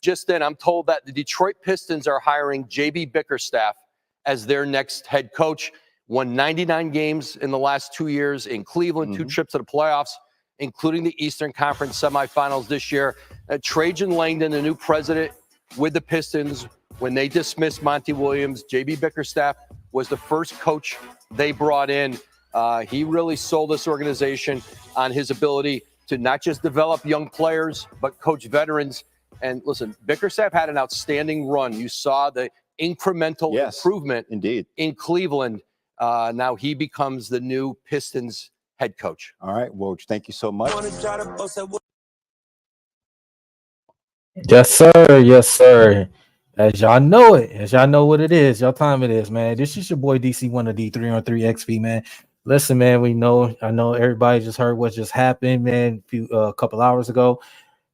just in, I'm told that the Detroit Pistons are hiring JB Bickerstaff as their next head coach. Won 99 games in the last 2 years in Cleveland, 2 trips to the playoffs, including the Eastern Conference semifinals this year. Trajan Langdon, the new president with the Pistons, when they dismissed Monty Williams, JB Bickerstaff was the first coach they brought in. He really sold this organization on his ability to not just develop young players, but coach veterans. And listen, Bickerstaff had an outstanding run. You saw the incremental improvement in Cleveland. Now he becomes the new Pistons head coach. All right, Woj, thank you so much. Yes, sir. Yes, sir. As y'all know it, as y'all know what it is, y'all time it is, man. This is your boy DC1 of D313XP, man. Listen, man, I know everybody just heard what just happened, man, a couple hours ago.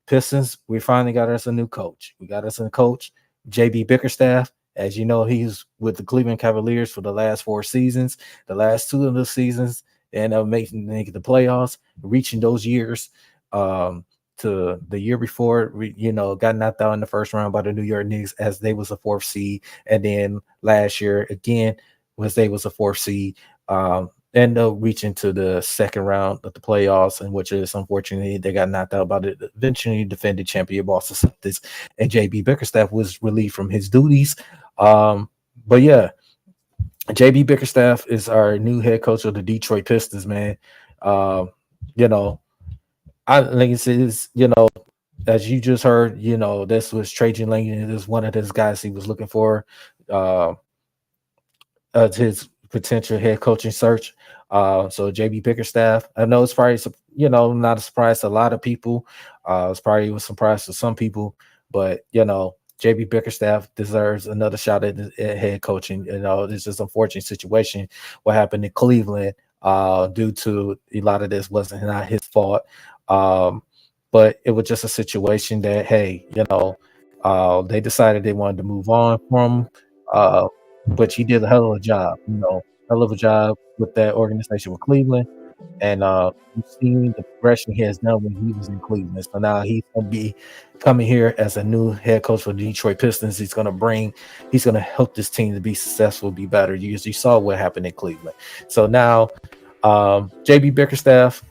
Pistons, we finally got us a new coach. We got us a coach, JB Bickerstaff. As you know, he's with the Cleveland Cavaliers for the last 4 seasons. The last 2 of the seasons, and making the playoffs, reaching those years. To the year before, got knocked out in the first round by the New York Knicks as they was a 4th seed, and then last year again they was a 4th seed. And reaching to the 2nd round of the playoffs, and which is unfortunately they got knocked out by the eventually defended champion Boston Celtics, and JB Bickerstaff was relieved from his duties. But yeah, JB Bickerstaff is our new head coach of the Detroit Pistons, man. I think it's, as you just heard, this was Trajan Langdon. This is one of those guys he was looking for his potential head coaching search. So JB Bickerstaff, I know it's probably, not a surprise to a lot of people. It's probably a surprise to some people, but, JB Bickerstaff deserves another shot at head coaching. It's just an unfortunate situation what happened in Cleveland due to a lot of this wasn't not his fault. But it was just a situation that, hey, they decided they wanted to move on from, but he did a hell of a job, hell of a job with that organization with Cleveland. And you've seen the progression he has done when he was in Cleveland. So now he's going to be coming here as a new head coach for the Detroit Pistons. He's going to help this team to be successful, be better. You saw what happened in Cleveland. So now JB Bickerstaff,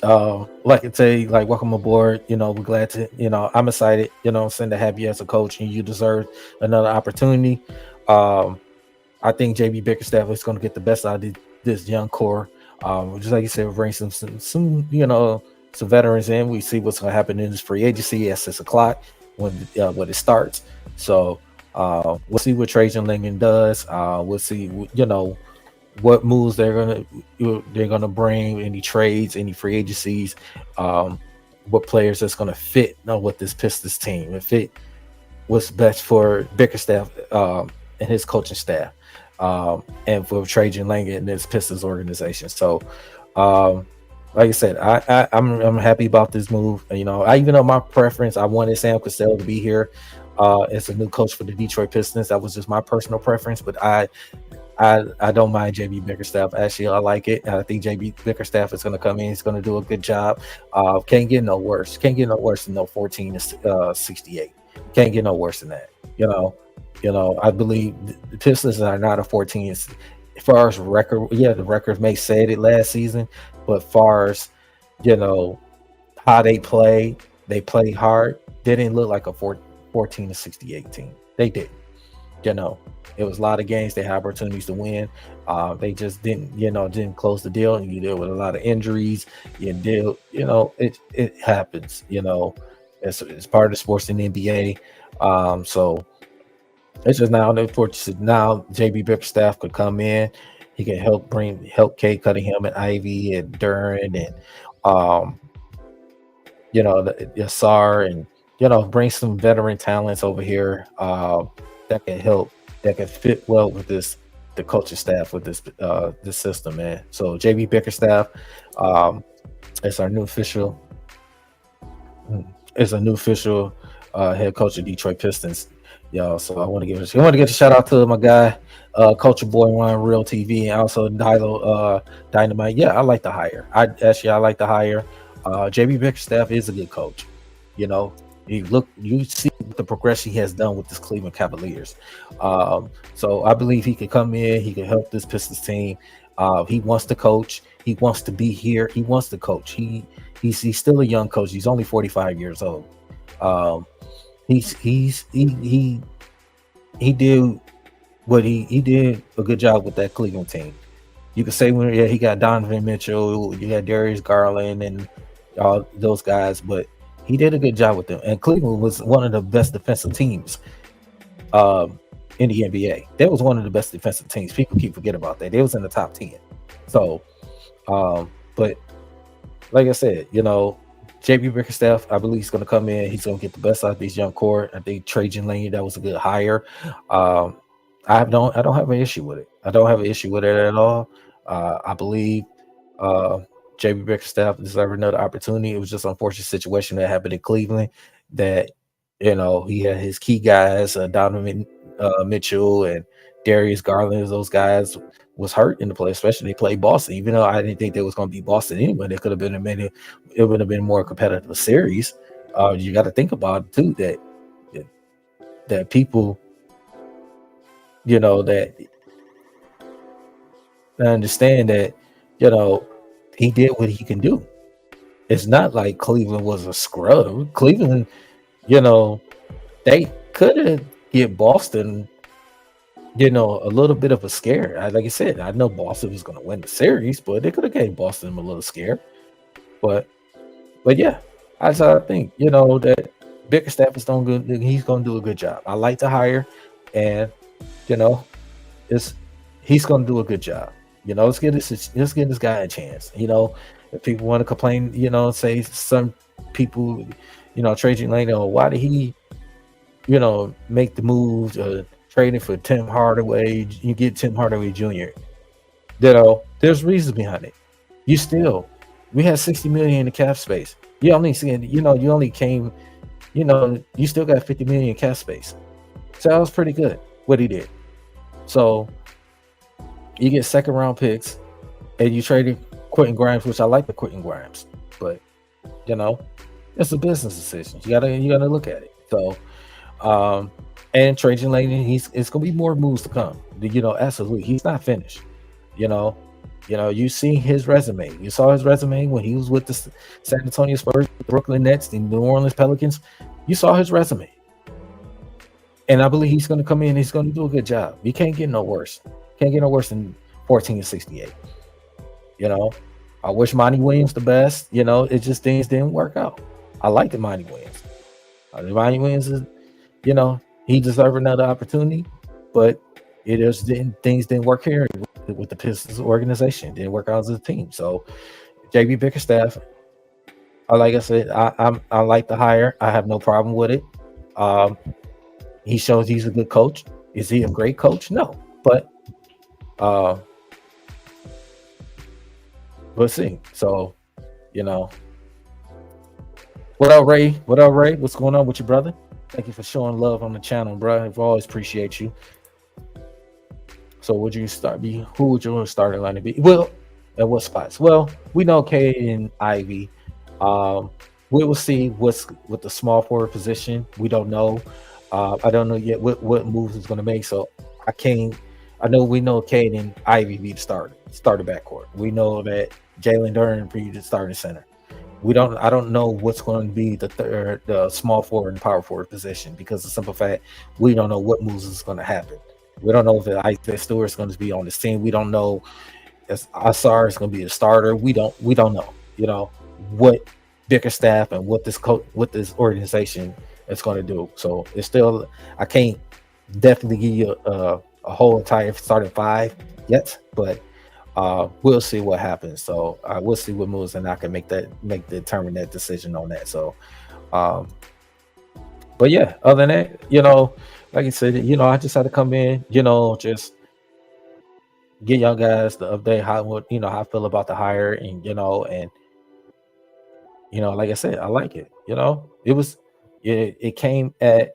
like I say, welcome aboard. We're glad to, I'm excited, to have you as a coach, and you deserve another opportunity. I think JB Bickerstaff is going to get the best out of this young core. Just like you said, we'll bring some veterans in. We see what's going to happen in this free agency at 6 o'clock when it starts. So we'll see what Trajan Langdon does. We'll see, what moves they're gonna bring, any trades, any free agencies, what players that's gonna fit with this Pistons team, and fit what's best for Bickerstaff and his coaching staff, and for Trajan Langdon and his Pistons organization. So like I said, I'm happy about this move. I even know my preference. I wanted Sam Cassell to be here as a new coach for the Detroit Pistons. That was just my personal preference, but I don't mind JB Bickerstaff. Actually, I like it. I think JB Bickerstaff is going to come in. He's going to do a good job. Can't get no worse. Can't get no worse than 14-68. Can't get no worse than that. I believe the Pistons are not a 14. As far as record, the record may said it last season, but far as how they play hard. They didn't look like a 14-68 team. They did. It was a lot of games they had opportunities to win. They just didn't close the deal, and you deal with a lot of injuries. It happens. It's part of the sports in the NBA. So it's just now JB Bickerstaff could come in. He can help Kate Cunningham and Ivy and Duran and Yassar, and bring some veteran talents over here that can help, that can fit well with the coaching staff with this system, man. So JB Bickerstaff is our new official head coach of Detroit Pistons. So I want to give a shout out to my guy, Culture Boy on Real TV, and also Dilo Dynamite. Yeah, I like the hire. I like the hire. JB Bickerstaff is a good coach. You see the progression he has done with this Cleveland Cavaliers. So I believe he could come in, he could help this Pistons team. He wants to coach, he wants to be here, he wants to coach. He's still a young coach. He's only 45 years old. Um, he did what he did a good job with that Cleveland team. You could say when he got Donovan Mitchell, you had Darius Garland and all those guys, but he did a good job with them. And Cleveland was one of the best defensive teams in the NBA. That was one of the best defensive teams. People keep forget about that. They was in the top 10. So, but like I said, JB Bickerstaff, I believe he's going to come in. He's going to get the best out of these young core. I think Trajan Laney, that was a good hire. I don't have an issue with it. I don't have an issue with it at all. I believe JB Bickerstaff deserved another opportunity. It was just an unfortunate situation that happened in Cleveland that, he had his key guys, Donovan Mitchell and Darius Garland, those guys was hurt in the play, especially they played Boston. Even though I didn't think they was going to be Boston anyway, it could have been it would have been more competitive series. You got to think about it too, that people, that I understand that, he did what he can do. It's not like Cleveland was a scrub. Cleveland, they could have get Boston, a little bit of a scare. Like I said, I know Boston was going to win the series, but they could have gave Boston a little scare. But yeah, I think, that Bickerstaff is doing good. He's going to do a good job. I like the hire, and he's going to do a good job. Let's give this guy a chance. If people want to complain, say some people, Trajan Lane, why did he, make the move trading for Tim Hardaway? You get Tim Hardaway Jr. There's reasons behind it. We had 60 million in the cap space. You only came, you still got 50 million in cap space. So that was pretty good what he did. So you get second round picks and you traded Quentin Grimes, which I like the Quentin Grimes, but it's a business decision. You gotta look at it. So and Trajan Lane, it's gonna be more moves to come. Absolutely. He's not finished. You see his resume. You saw his resume when he was with the San Antonio Spurs, the Brooklyn Nets, the New Orleans Pelicans. You saw his resume. And I believe he's gonna come in, he's gonna do a good job. You can't get no worse. Can't get no worse than 14-68. I wish Monty Williams the best. It just things didn't work out. I like the Monty Williams. Monty Williams is, he deserved another opportunity, but things didn't work here with the Pistons organization. It didn't work out as a team. So JB Bickerstaff, like I said, I like the hire. I have no problem with it. He shows he's a good coach. Is he a great coach? No, but we'll see. So, what up, Ray? What's going on with you, brother? Thank you for showing love on the channel, bro. I always appreciate you. So, who would you start line to be? Well, at what spots? Well, we know Cade and Ivy. We will see what's with the small forward position. We don't know. I don't know yet what moves is going to make. So we know Cade and Ivy be the starter backcourt. We know that Jalen Duren be the starting center. I don't know what's going to be the small forward and power forward position, because of the simple fact we don't know what moves is going to happen. We don't know if Isaiah Stewart is going to be on the team. We don't know if Asar is going to be a starter. We don't know. What Bickerstaff and what this organization is going to do. So it's still, I can't definitely give you a whole entire starting five yet, but we'll see what happens. So we'll see what moves, and I can determine that decision on that. So, but yeah, other than that, like I said, I just had to come in, just get y'all guys to update how I feel about the hire, and like I said, I like it. It came at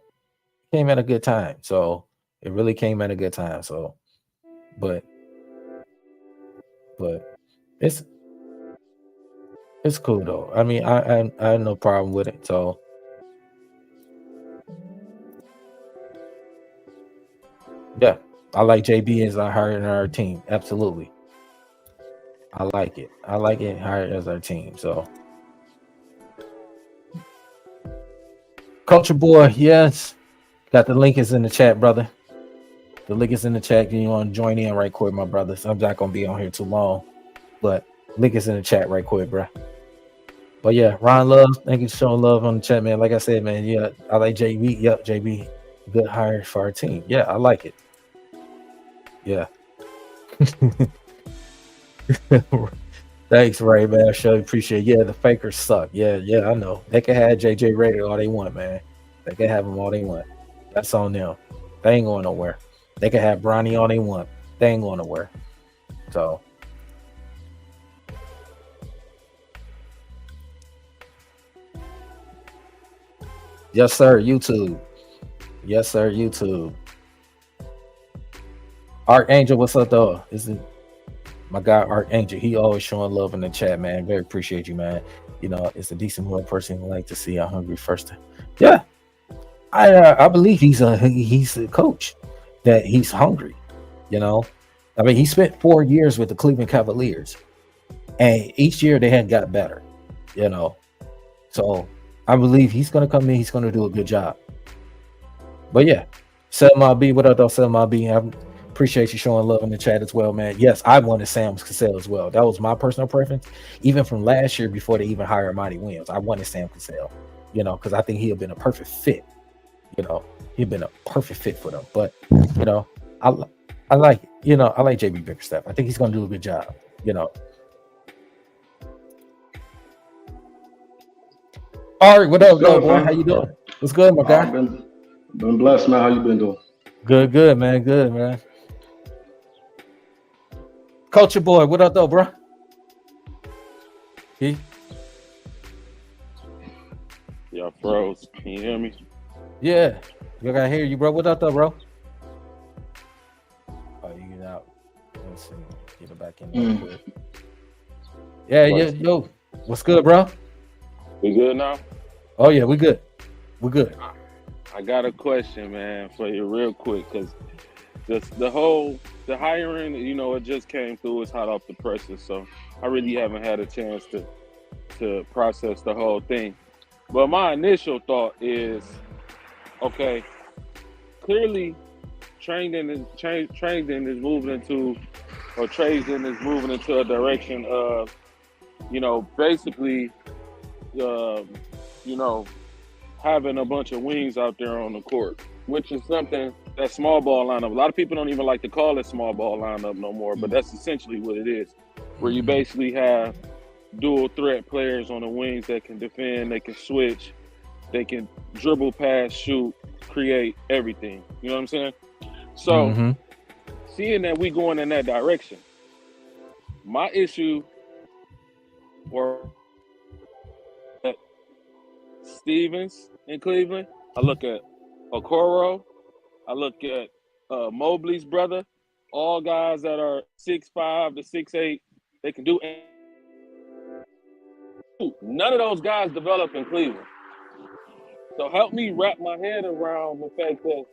a good time. So it really came at a good time. So, but it's cool though. I mean, I have no problem with it. So I like JB as our hire in our team. Absolutely. I like it. I like it hired as our team. So Culture Boy, yes. Got the link is in the chat, brother. The link is in the chat. You want to join in right quick, my brothers. I'm not gonna be on here too long, but link is in the chat right quick, bro. But yeah, Ron Love, thank you for showing love on the chat, man. Like I said, man, yeah, I like JB. Yep, JB, good hire for our team. Yeah, I like it. Yeah. Thanks, Ray, man. I sure appreciate it. Yeah, the fakers suck. Yeah, I know. They can have JJ Redick all they want, man. They can have them all they want. That's on them. They ain't going nowhere. They can have Bronny all they want. They ain't going nowhere. So yes, sir, YouTube. Yes, sir, YouTube. Archangel, what's up, though? This is my guy, Archangel. He always showing love in the chat, man. Very appreciate you, man. You know, it's a decent little person who like to see a hungry first. Yeah, I believe he's a coach that he's hungry. You know, I mean, he spent 4 years with the Cleveland Cavaliers, and each year they had got better. You know, so I believe he's going to come in. He's going to do a good job. But yeah, Selma B, what up, though, Selma B? I appreciate you showing love in the chat as well, man. Yes, I wanted Sam Cassell as well. That was my personal preference, even from last year before they even hired Monty Williams. I wanted Sam Cassell, you know, because I think he'd been a perfect fit. You know, he'd been a perfect fit for them. But you know, I like it. You know, I like JB Bickerstaff. I think he's going to do a good job. You know. All right, what up, boy? How you doing? What's good, my guy? Been blessed, man. How you been doing? Good, man. Good, man. Culture Boy, what up, though, bro? He? Y'all froze. Can you hear me? Yeah. I gotta hear you, bro. What up, though, bro? Oh, you get out. Let's see. Get it back in real quick. Yeah, yo. What's good, bro? We good now? Oh, yeah, we good. We're good. I got a question, man, for you real quick, because the hiring, you know, it just came through. It's hot off the presses, so I really haven't had a chance to process the whole thing. But my initial thought is, okay, clearly Traden is moving into a direction of, you know, basically, you know, having a bunch of wings out there on the court, which is something that small ball lineup. A lot of people don't even like to call it small ball lineup no more, but that's essentially what it is, where you basically have dual threat players on the wings that can defend, they can switch, they can dribble, pass, shoot, create everything. You know what I'm saying? So seeing that we going in that direction, my issue or Stevens in Cleveland, I look at Okoro, I look at Mobley's brother, all guys that are 6'5" to 6'8", they can do anything. None of those guys develop in Cleveland. So help me wrap my head around the fact that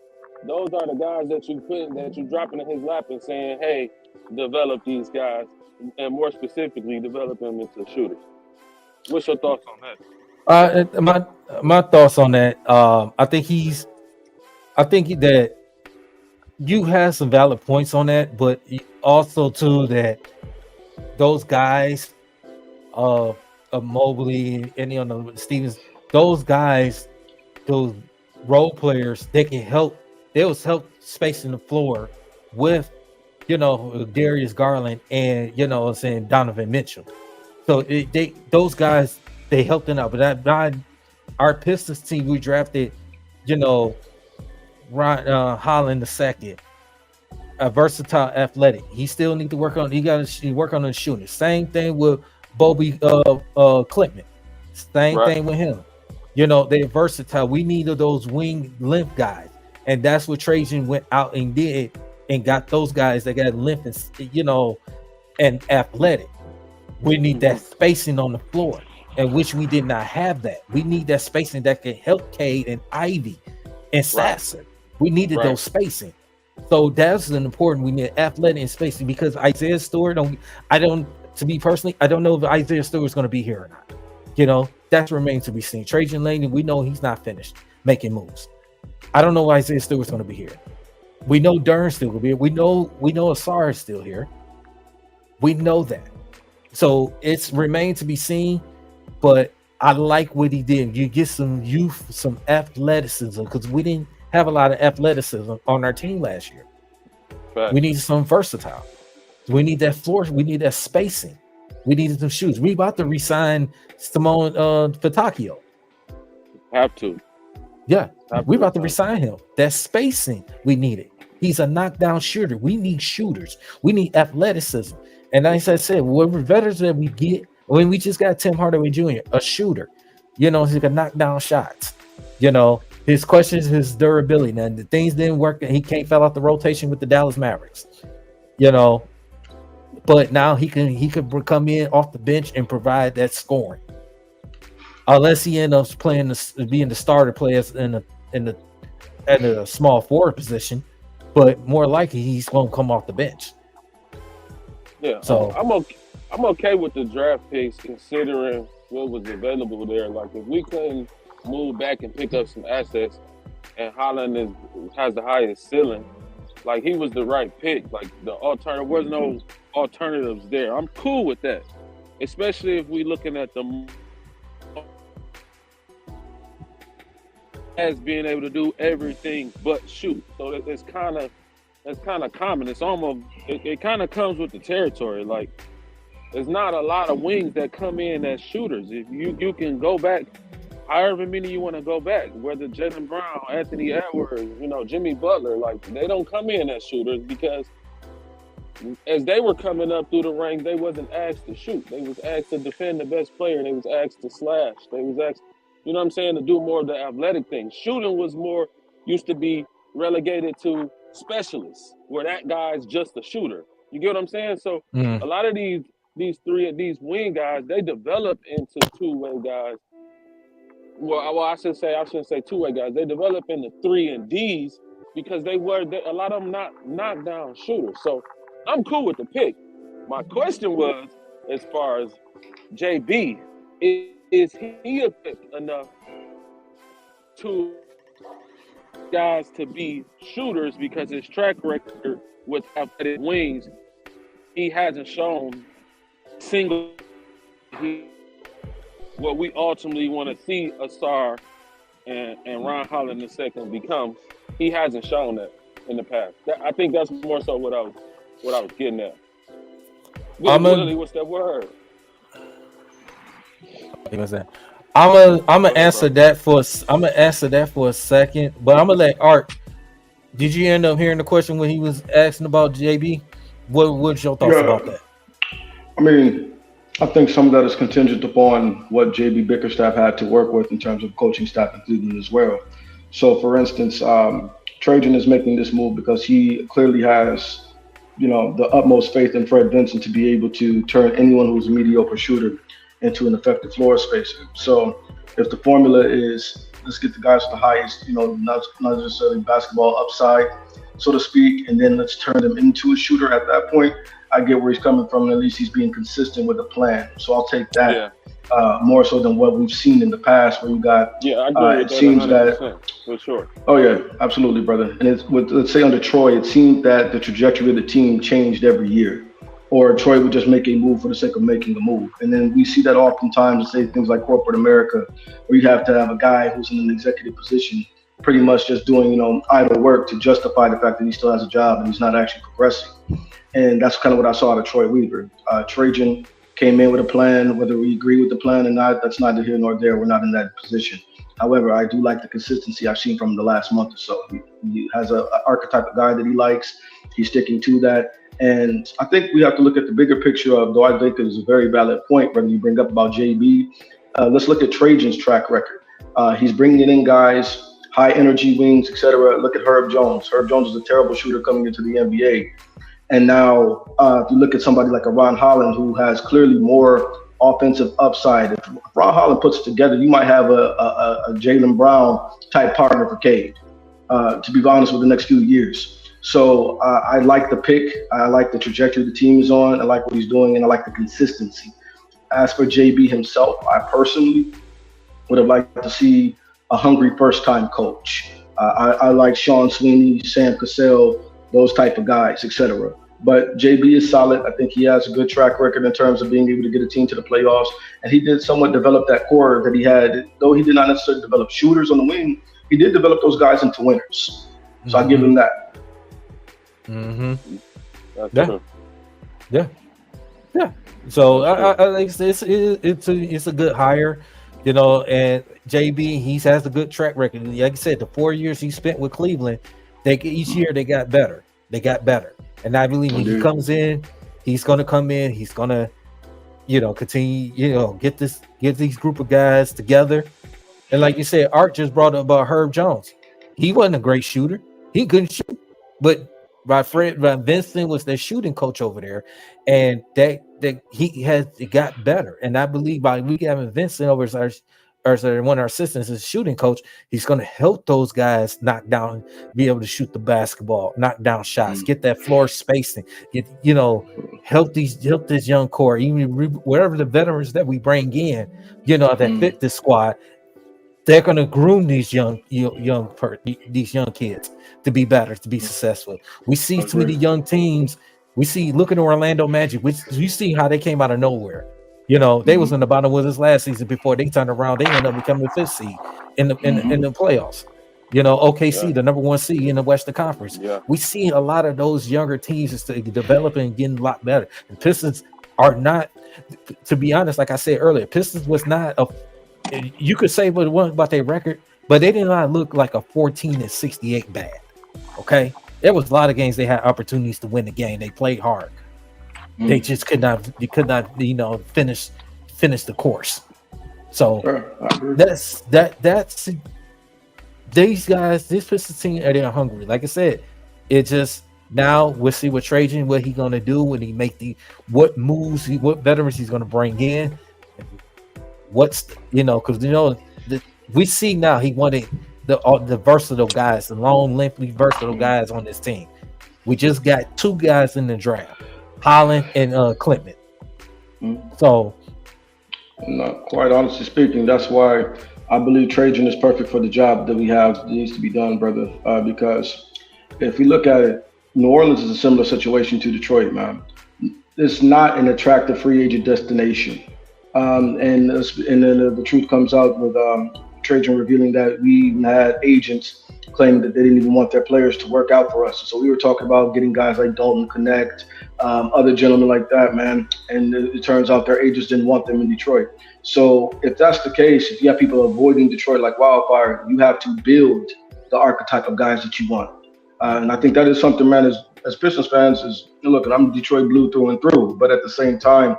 those are the guys that you dropping in his lap and saying, hey, develop these guys, and more specifically, develop them into shooters. What's your thoughts on that? My thoughts on that. I think that you have some valid points on that, but also too that those guys, of Mobley and Stevens, those guys, those role players, they can help. They will help spacing the floor with, you know, Darius Garland and Donovan Mitchell. So those guys. They helped them out, but our Pistons team, we drafted, Holland II, a versatile athletic. He still need to work on. He got to work on the shooting. Same thing with Bobby Clipman. Same thing with him. They're versatile. We needed those wing length guys, and that's what Trajan went out and did, and got those guys that got length and athletic. We need that spacing on the floor, and which we did not have that. We need that spacing that can help Cade and Ivy and Sasser. We needed those spacing. So that's an important. We need athletic and spacing because Isaiah Stewart. To me personally, I don't know if Isaiah Stewart is going to be here or not. You know, that remains to be seen. Trajan Langdon, we know he's not finished making moves. I don't know if Isaiah Stewart's going to be here. We know Dern's still going to be here. We know Asar is still here. We know that. So it's remained to be seen. But I like what he did. You get some youth, some athleticism, because we didn't have a lot of athleticism on our team last year. Right. We need some versatile. We need that floor. We need that spacing. We needed some shoes. We about to resign Simone Fatacchio. Have to. Yeah, we about to resign him. That spacing we needed. He's a knockdown shooter. We need shooters. We need athleticism. And as I said, whatever veterans that we get, when we just got Tim Hardaway Jr., a shooter, you know, he can knock down shots. You know, his questions, his durability. Now, the things didn't work. He can't fell off the rotation with the Dallas Mavericks. You know, but now he could come in off the bench and provide that scoring. Unless he ends up being the starter player at a small forward position, but more likely he's going to come off the bench. Yeah, so I'm okay with the draft picks considering what was available there. Like if we couldn't move back and pick up some assets, and Holland has the highest ceiling, like he was the right pick. Like there was no alternatives there. I'm cool with that, especially if we looking at the as being able to do everything but shoot. So that's kind of common. It's almost it kind of comes with the territory. Like there's not a lot of wings that come in as shooters. If you can go back however many you want to go back, whether Jaylen Brown, Anthony Edwards, you know, Jimmy Butler, like they don't come in as shooters because as they were coming up through the ranks, they wasn't asked to shoot. They was asked to defend the best player. They was asked to slash. They was asked, you know what I'm saying, to do more of the athletic things. Shooting used to be relegated to specialists, where that guy's just a shooter. You get what I'm saying? So a lot of these wing guys, they develop into two-way guys. Well, I shouldn't say two-way guys. They develop into 3 and Ds because a lot of them not knockdown shooters. So I'm cool with the pick. My question was, as far as JB, is he equipped enough to guys to be shooters because his track record with athletic wings, he hasn't shown what we ultimately want to see Asar and Ron Holland II become. He hasn't shown that in the past. I think that's more so what I was getting at. Willie, what's that word? I'm gonna answer that for a second, but I'm gonna let Art. Did you end up hearing the question when he was asking about JB? What's your thoughts about that? I mean, I think some of that is contingent upon what JB Bickerstaff had to work with in terms of coaching staff in Cleveland as well. So, for instance, Trajan is making this move because he clearly has, you know, the utmost faith in Fred Vincent to be able to turn anyone who's a mediocre shooter into an effective floor spacer. So if the formula is let's get the guys with the highest, you know, not necessarily basketball upside, so to speak, and then let's turn them into a shooter at that point, I get where he's coming from, and at least he's being consistent with the plan. So I'll take that more so than what we've seen in the past, where you got. Yeah, I agree. It seems that for sure. Oh yeah, absolutely, brother. And it's with, let's say under Troy, it seemed that the trajectory of the team changed every year, or Troy would just make a move for the sake of making a move. And then we see that oftentimes, say things like corporate America, where you have to have a guy who's in an executive position, pretty much just doing, you know, idle work to justify the fact that he still has a job and he's not actually progressing. And that's kind of what I saw out of Troy Weaver. Trajan came in with a plan. Whether we agree with the plan or not, that's neither here nor there. We're not in that position. However, I do like the consistency I've seen from him the last month or so. He has an archetype of guy that he likes. He's sticking to that. And I think we have to look at the bigger picture of, though I think it is a very valid point, whether you bring up about JB, let's look at Trajan's track record. He's bringing in guys, high energy wings, etc. Look at Herb Jones. Herb Jones is a terrible shooter coming into the NBA. And now if you look at somebody like a Ron Holland, who has clearly more offensive upside. If Ron Holland puts it together, you might have a Jaylen Brown type partner for Cade, to be honest, with the next few years. So I like the pick. I like the trajectory the team is on. I like what he's doing, and I like the consistency. As for JB himself, I personally would have liked to see a hungry first-time coach. I like Sean Sweeney, Sam Cassell, those type of guys, etc. But JB is solid. I think he has a good track record in terms of being able to get a team to the playoffs. And he did somewhat develop that core that he had. Though he did not necessarily develop shooters on the wing, he did develop those guys into winners. So I give him that. Yeah. So I it's a good hire, you know. And JB, he has a good track record. Like I said, the 4 years he spent with Cleveland, each year they got better. And I believe when he comes in, he's gonna come in. He's gonna, continue, get these group of guys together. And like you said, Art just brought up about Herb Jones. He wasn't a great shooter. He couldn't shoot, but Fred Vincent was their shooting coach over there, and it got better. And I believe by we having Vincent over as one of our assistants as shooting coach, he's going to help those guys knock down, be able to shoot the basketball, knock down shots, get that floor spacing, help this young core, even whatever the veterans that we bring in, that fit this squad. They're going to groom these young kids to be better, to be successful. We see too many young teams. Look at Orlando Magic, which you see how they came out of nowhere. They was in the bottom with us last season before they turned around. They ended up becoming the 5th seed in the playoffs. OKC, the number 1 seed in the Western Conference. Yeah. We see a lot of those younger teams is developing and getting a lot better. The Pistons are not, to be honest, like I said earlier, Pistons was not you could say what it was about their record, but they did not look like a 14-68 bad. Okay, there was a lot of games they had opportunities to win the game. They played hard. They just could not finish the course. So that's these guys. This Pistons team, they're hungry. Like I said, it just now we'll see what Trajan, what he gonna do when he make what moves, what veterans he's gonna bring in. Because we see now he wanted the versatile guys, the long, lengthy, versatile guys on this team. We just got 2 guys in the draft, Holland and Klintman. So, quite honestly speaking, that's why I believe Trajan is perfect for the job that we have that needs to be done, brother. Because if we look at it, New Orleans is a similar situation to Detroit, man. It's not an attractive free agent destination. And then the truth comes out with Trajan revealing that we even had agents claiming that they didn't even want their players to work out for us. So we were talking about getting guys like Dalton Connect, other gentlemen like that, man. And it turns out their agents didn't want them in Detroit. So if that's the case, if you have people avoiding Detroit like wildfire, you have to build the archetype of guys that you want. And I think that is something, man, as Pistons fans, look, I'm Detroit blue through and through, but at the same time,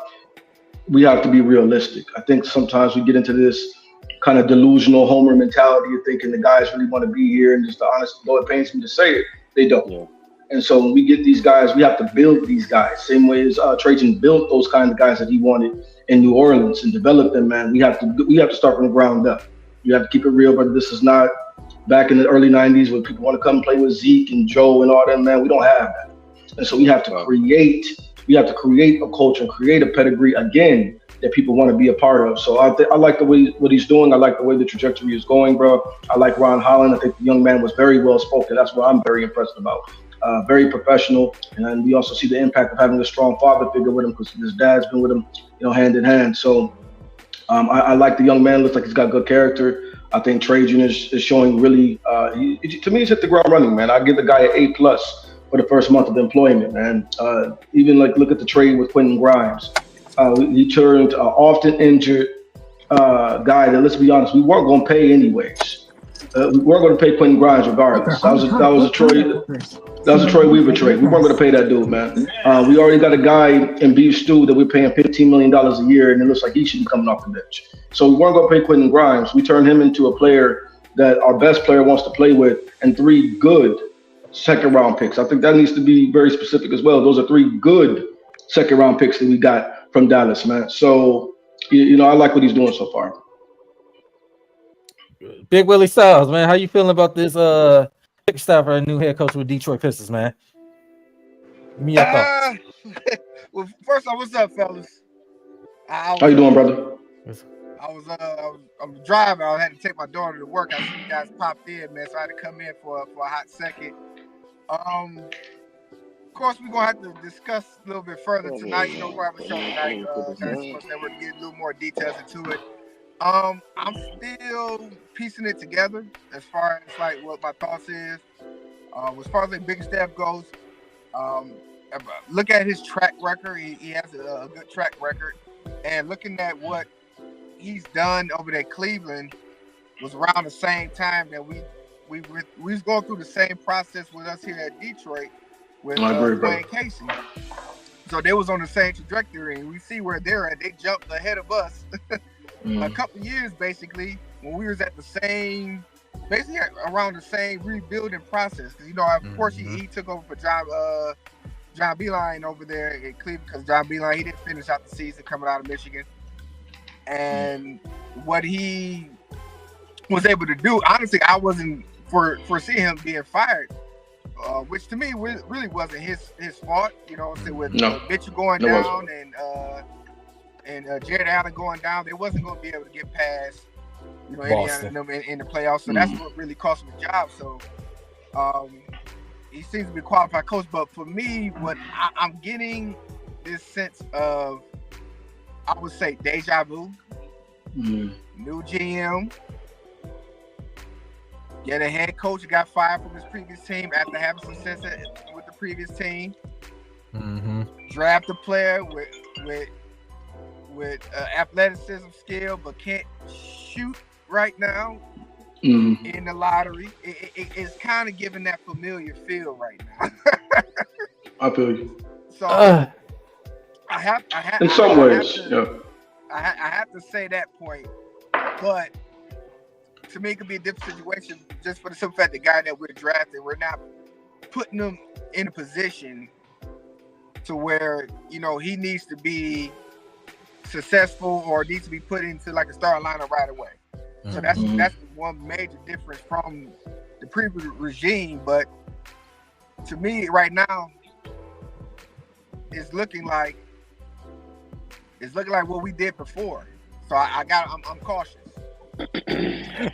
we have to be realistic. I think sometimes we get into this kind of delusional homer mentality of thinking the guys really want to be here, and just the honest, though it pains me to say it, they don't. Yeah. And so when we get these guys, we have to build these guys. Same way as Trajan built those kind of guys that he wanted in New Orleans and develop them, man. We have to start from the ground up. You have to keep it real, but this is not back in the early 90s when people want to come play with Zeke and Joe and all them, man. We don't have that. And so we have to create a culture and create a pedigree again that people want to be a part of. So I like the way what he's doing. I like the way the trajectory is going, bro. I like Ron Holland. I think the young man was very well spoken. That's what I'm very impressed about. Very professional, and we also see the impact of having a strong father figure with him because his dad's been with him, hand in hand. So I like the young man. Looks like he's got good character. I think Trajan is showing really. To me, he's hit the ground running, man. I give the guy an A+ for the first month of employment, man. Even look at the trade with Quentin Grimes. He turned an often injured guy that, let's be honest, we weren't going to pay anyways. We weren't going to pay Quentin Grimes regardless. That was a Troy Weaver trade. We weren't going to pay that dude, man. We already got a guy in Beef Stew that we're paying $15 million a year, and it looks like he should be coming off the bench. So we weren't going to pay Quentin Grimes. We turned him into a player that our best player wants to play with, and 3 good second-round picks. I think that needs to be very specific as well. Those are 3 good second-round picks that we got from Dallas, man. So, I like what he's doing so far. Big Willie Styles, man, how you feeling about this Bickerstaff, our new head coach with Detroit Pistons, man. Give me your thoughts. Well, first off, what's up, fellas? How you doing, brother? I was driving. I had to take my daughter to work. I see you guys popped in, man, so I had to come in for a hot second. Of course, we're gonna have to discuss a little bit further tonight. You know, we're gonna have a show tonight. We're gonna get a little more details into it. I'm still piecing it together as far as like what my thoughts is. As far as like Bickerstaff goes, look at his track record. He has a good track record, and looking at what he's done over there, Cleveland was around the same time that we was going through the same process with us here at Detroit with Wayne Casey. So they was on the same trajectory, and we see where they're at. They jumped ahead of us a couple of years, basically, when we was at the same, basically around the same rebuilding process. Because, you know, of course, he took over for John Beeline over there in Cleveland, because John Beeline, he didn't finish out the season coming out of Michigan. And what he was able to do, honestly, I wasn't foreseeing him being fired, which to me really wasn't his fault. You know, with Mitchell going down and Jared Allen going down, they wasn't going to be able to get past, you know, Indiana in the playoffs. So that's what really cost him the job. So he seems to be a qualified coach. But for me, what I'm getting this sense of, I would say, deja vu, new GM. Yeah, the head coach got fired from his previous team after having success with the previous team. Draft a player with athleticism, skill, but can't shoot right now in the lottery. It's kind of giving that familiar feel right now. I feel you. So I have in some ways, I have to say that point, but to me, it could be a different situation just for the simple fact the guy that we're drafting, we're not putting him in a position to where, you know, he needs to be successful or needs to be put into like a starting lineup right away. So that's one major difference from the previous regime. But to me, right now, it's looking like what we did before. So I'm cautious.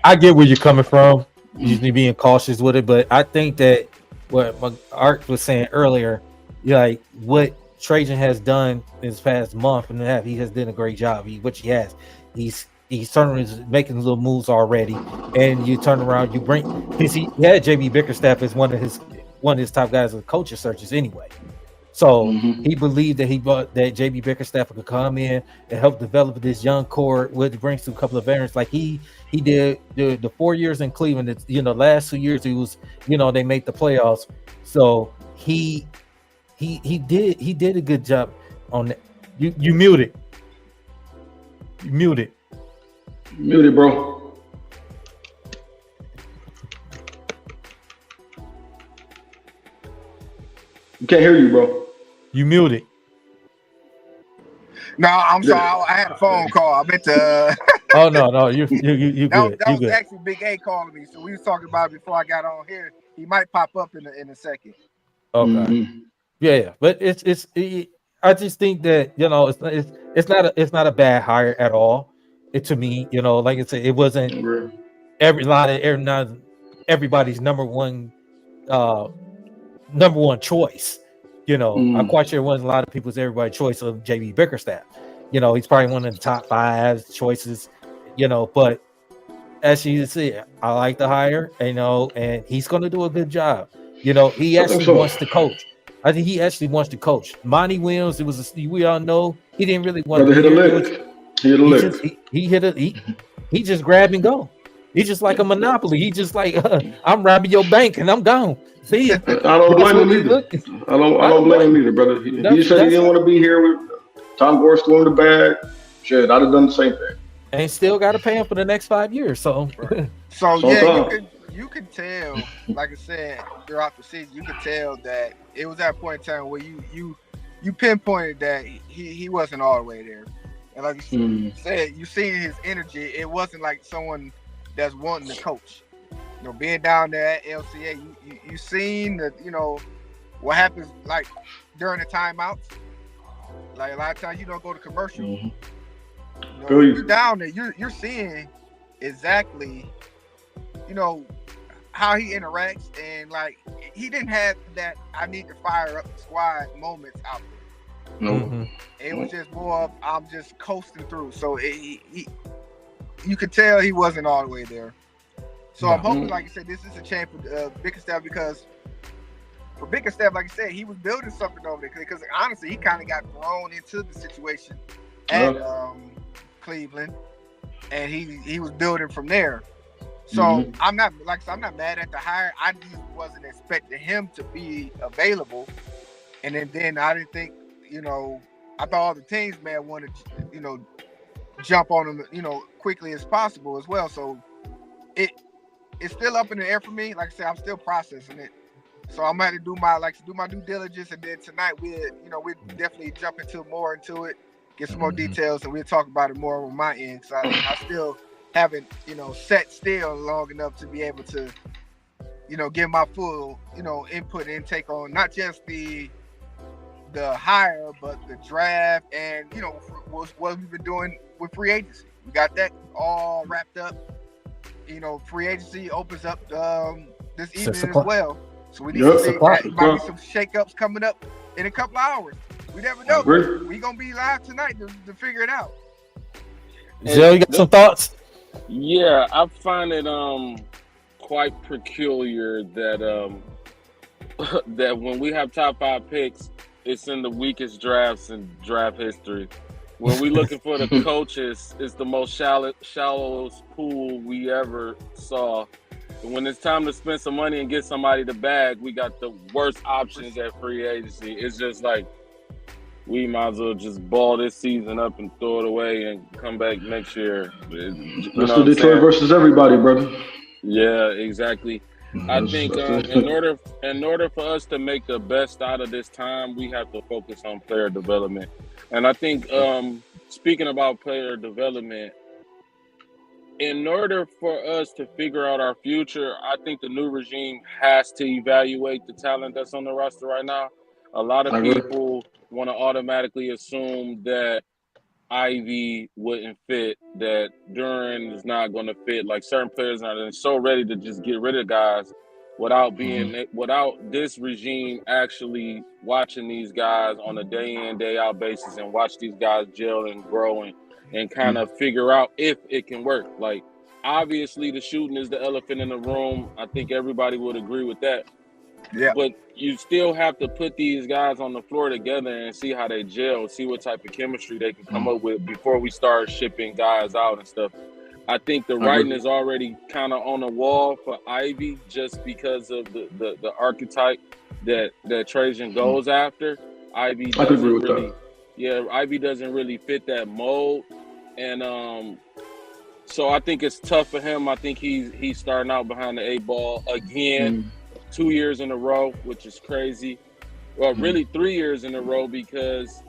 I get where you're coming from, usually being cautious with it, but I think that what Art was saying earlier, like what Trajan has done this past month and a half, he has done a great job. He's making little moves already, and you turn around, you bring because he had JB Bickerstaff as one of his top guys with coaching searches anyway. So he believed that that JB Bickerstaff could come in and help develop this young core, which brings to a couple of veterans. Like he did the 4 years in Cleveland. You know, last 2 years he was, you know, they made the playoffs. So he did a good job on that. You muted. You muted. Muted, bro. We can't hear you, bro. You muted. No, I'm sorry. I had a phone call. I meant to. Oh no, you good. That was actually Big A calling me. So we was talking about it before I got on here. He might pop up in a second. Okay. Yeah, but it's I just think that, you know, it's not a bad hire at all. To me, you know, like I said, it wasn't everybody's number one choice. You know, I'm quite sure it wasn't a lot of people's everybody's choice of JB Bickerstaff. You know, he's probably one of the top 5 choices, you know, but as you see, I like the hire, you know, and he's going to do a good job. You know, he actually wants to coach. I think he actually wants to coach. Monty Williams, we all know he didn't really want to hit a lick. He just grab and go. He's just like a monopoly. He just like I'm robbing your bank and I'm gone. See ya. I don't blame him either. I don't blame him either, brother. He said he didn't want to be here with Tom Gore still in the bag. Shit, I'd have done the same thing. And still got to pay him for the next 5 years. So, you could tell, like I said, throughout the season, you could tell that it was at a point in time where you pinpointed that he wasn't all the way there. And like you said, you see his energy. It wasn't like someone that's wanting to coach. being down there at LCA, you seen the, what happens like during the timeouts. Like a lot of times you don't go to commercial. Mm-hmm. You're down there, you're seeing exactly, how he interacts, and like he didn't have that I need to fire up the squad moments out there. No. It was just more of I'm just coasting through. So you could tell he wasn't all the way there. So I'm hoping, like you said, this is a chance for Bickerstaff, because for Bickerstaff, like I said, he was building something over there. Because honestly, he kind of got thrown into the situation at Cleveland, and he was building from there. So I'm not mad at the hire. I just wasn't expecting him to be available, and then I didn't think, I thought all the teams may have wanted, jump on him, quickly as possible as well. So it's still up in the air for me. Like I said, I'm still processing it. So I'm gonna have to do my due diligence, and then tonight we definitely jump more into it, get some more details, and we'll talk about it more on my end. So I still haven't sat still long enough to be able to give my full input and intake on not just the hire, but the draft, and what we've been doing with free agency. We got that all wrapped up. Free agency opens up this evening as well. So we need to see, might be some shakeups coming up in a couple of hours. We never know. We're gonna be live tonight to figure it out. Zell, you got some thoughts? Yeah, I find it quite peculiar that that when we have top 5 picks, it's in the weakest drafts in draft history. When we looking for the coaches, it's the most shallowest pool we ever saw. And when it's time to spend some money and get somebody to bag, we got the worst options at free agency. It's just like, we might as well just ball this season up and throw it away and come back next year. That's the Detroit versus everybody, brother. Yeah, exactly. I think in order for us to make the best out of this time, we have to focus on player development. And I think speaking about player development, in order for us to figure out our future, I think the new regime has to evaluate the talent that's on the roster right now. A lot of people want to automatically assume that Ivy wouldn't fit, that Duran is not going to fit. Like certain players are so ready to just get rid of guys without this regime actually watching these guys on a day in, day out basis and watch these guys gel and grow and kind of figure out if it can work. Like, obviously the shooting is the elephant in the room. I think everybody would agree with that. Yeah. But you still have to put these guys on the floor together and see how they gel, see what type of chemistry they can come up with before we start shipping guys out and stuff. I think the writing is already kind of on the wall for Ivy just because of the archetype that Trajan goes after. Ivy doesn't really fit that mold. And so I think it's tough for him. I think he's starting out behind the 8 ball again. 2 years in a row, which is crazy. Well, really 3 years in a row, because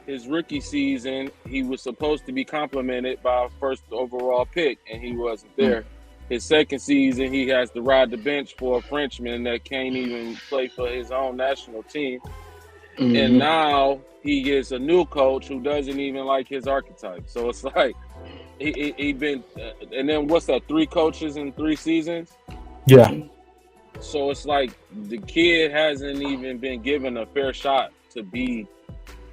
his rookie season, he was supposed to be complimented by a first overall pick, and he wasn't there. His second season, he has to ride the bench for a Frenchman that can't even play for his own national team. And now he gets a new coach who doesn't even like his archetype. So it's like he been and then what's that, 3 coaches in 3 seasons? Yeah. So it's like the kid hasn't even been given a fair shot to be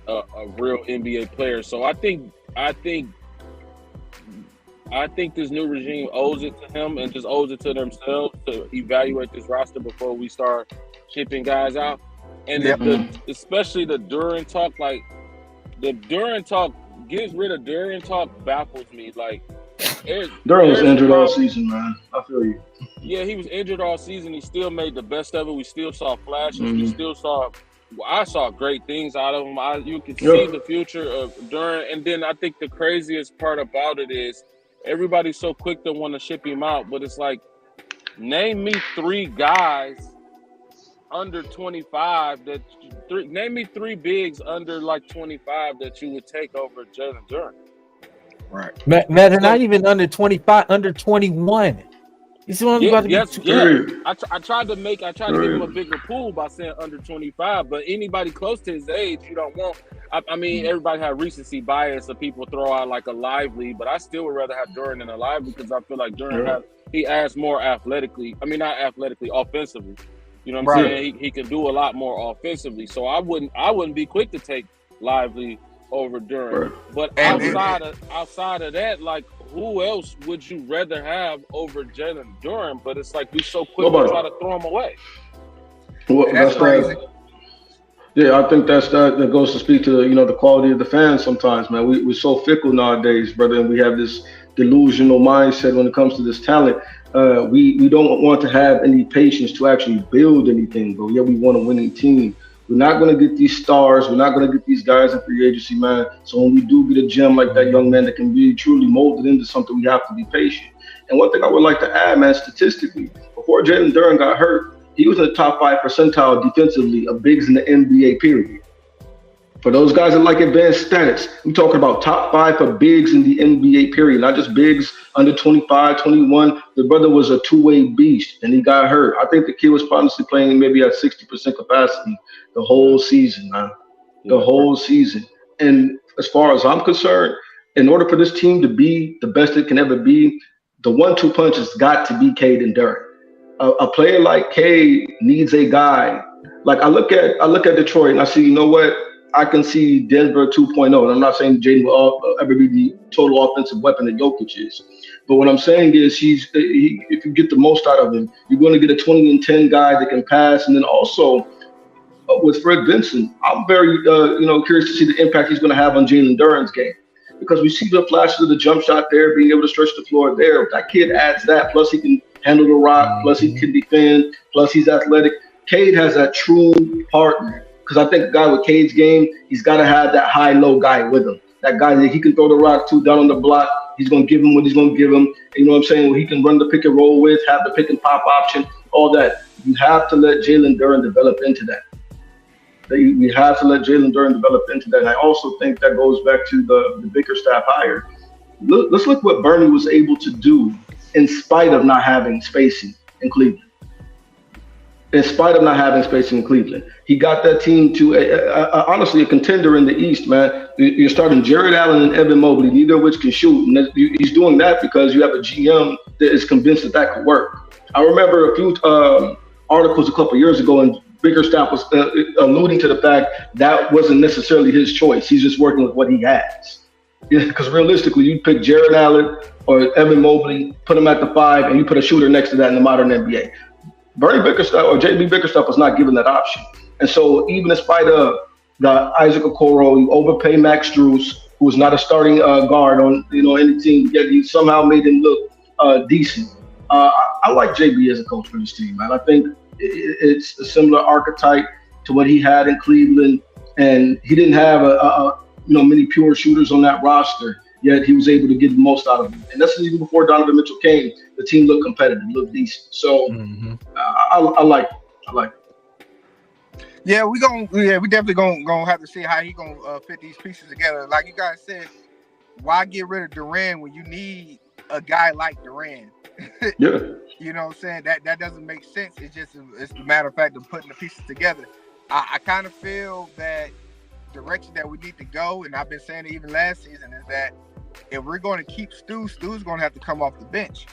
a real NBA player. So I think this new regime owes it to him and just owes it to themselves to evaluate this roster before we start shipping guys out. And especially the Duran talk, like the Duran talk, gets rid of Duran talk baffles me. Like, Duran was injured all season, man. I feel you. Yeah, he was injured all season. He still made the best of it. We still saw flashes. We still saw. I saw great things out of him. You can see the future of Duran. And then I think the craziest part about it is everybody's so quick to want to ship him out, but it's like, name me 3 guys under 25 name me 3 bigs under like 25 that you would take over Jalen Duran. Right. Matt, not even under 25, under 21. He's only about to be I tried to give him a bigger pool by saying under 25, but anybody close to his age, you don't want. I mean, everybody had recency bias, so people throw out like a Lively, but I still would rather have Duran than a Lively because I feel like Duran he adds more athletically. I mean, not athletically, offensively. You know what I'm saying? He can do a lot more offensively. So I wouldn't be quick to take Lively over Duran. But outside of that, like, who else would you rather have over Jalen Duran? But it's like we so quick to try to throw him away. Well, that's crazy. Yeah, I think that goes to speak to the quality of the fans sometimes, man. We're so fickle nowadays, brother, and we have this delusional mindset when it comes to this talent. We don't want to have any patience to actually build anything, but we want a winning team. We're not going to get these stars. We're not going to get these guys in free agency, man. So when we do get a gem like that young man that can be truly molded into something, we have to be patient. And one thing I would like to add, man, statistically, before Jalen Duran got hurt, he was in the top 5 percentile defensively of bigs in the NBA, period. For those guys that like advanced stats, we're talking about top 5 for bigs in the NBA, period, not just bigs under 25, 21. The brother was a two-way beast, and he got hurt. I think the kid was honestly playing maybe at 60% capacity the whole season, man. The whole season. And as far as I'm concerned, in order for this team to be the best it can ever be, the 1-2 punch has got to be Cade and Duran. A player like Cade needs a guy. Like I look at Detroit and I see, you know what? I can see Denver 2.0. And I'm not saying Jaden will ever be the total offensive weapon that Jokic is. But what I'm saying is if you get the most out of him, you're going to get a 20-10 guy that can pass. And then also with Fred Vinson, I'm very curious to see the impact he's going to have on Jalen Duran's game. Because we see the flashes of the jump shot there, being able to stretch the floor there. That kid adds that. Plus he can handle the rock. Plus he can defend. Plus he's athletic. Cade has that true partner. Because I think a guy with Cade's game, he's got to have that high-low guy with him. That guy that he can throw the rock to down on the block. He's going to give him what he's going to give him. You know what I'm saying? Well, he can run the pick and roll with, have the pick and pop option, all that. You have to let Jalen Duran develop into that. We have to let Jalen Duran develop into that. And I also think that goes back to the Bickerstaff hire. Let's look what Bernie was able to do in spite of not having spacing in Cleveland. In spite of not having spacing in Cleveland, he got that team to honestly a contender in the East, man. You're starting Jared Allen and Evan Mobley, neither of which can shoot. And he's doing that because you have a GM that is convinced that could work. I remember a few articles a couple years ago, and Bickerstaff was alluding to the fact that wasn't necessarily his choice. He's just working with what he has. Because realistically, you pick Jared Allen or Evan Mobley, put him at the 5, and you put a shooter next to that in the modern NBA. Bernie Bickerstaff or JB Bickerstaff was not given that option. And so even in spite of the Isaac Okoro, you overpay Max Strus, who was not a starting guard on any team, yet you somehow made him look decent. I like JB as a coach for this team, man. I think it's a similar archetype to what he had in Cleveland, and he didn't have many pure shooters on that roster, yet he was able to get the most out of them. And that's even before Donovan Mitchell came. The team looked competitive, looked decent. So I like it. Yeah, we definitely gonna have to see how he gonna fit these pieces together. Like you guys said, why get rid of Duran when you need a guy like Duran? Yeah. You know what I'm saying? That doesn't make sense. It's the matter of fact of putting the pieces together. I kind of feel that direction that we need to go, and I've been saying it even last season, is that if we're going to keep Stu's going to have to come off the bench.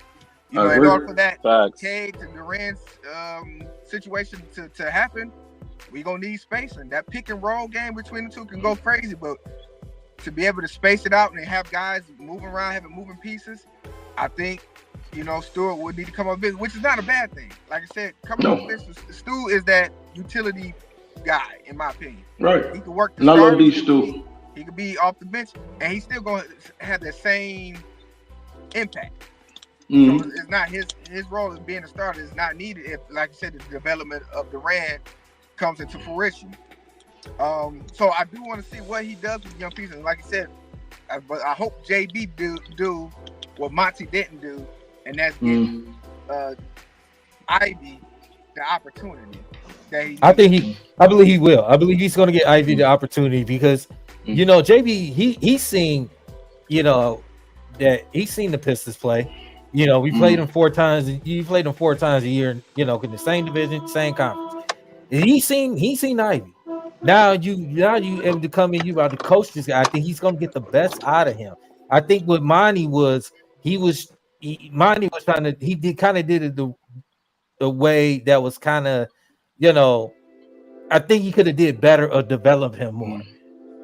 In order for that Cade and Duran's situation to happen, we're going to need spacing. That pick and roll game between the two can go crazy, but to be able to space it out and have guys moving around, having moving pieces, I think, Stewart would need to come off bench, which is not a bad thing. Like I said, coming off bench, Stu is that utility guy, in my opinion. Right. He could work the and I love these Stu. He could be off the bench, and he's still going to have the same impact. So it's not his role as being a starter is not needed if, like I said, the development of Duran comes into fruition. So I do want to see what he does with young pieces. Like I said, I hope JB do what Monty didn't do, and that's give Ivy the opportunity. I believe he will. I believe he's going to get Ivy the opportunity because, JB, he's seen, that he's seen the Pistons play. You know, we played them 4 times. You played them 4 times a year. You know, in the same division, same conference. And he's seen Ivy. Now you able to come in. You about to coach this guy. I think he's gonna get the best out of him. I think what Monty was, Monty was trying to. He did it the way that was kind of, you know. I think he could have did better or developed him more.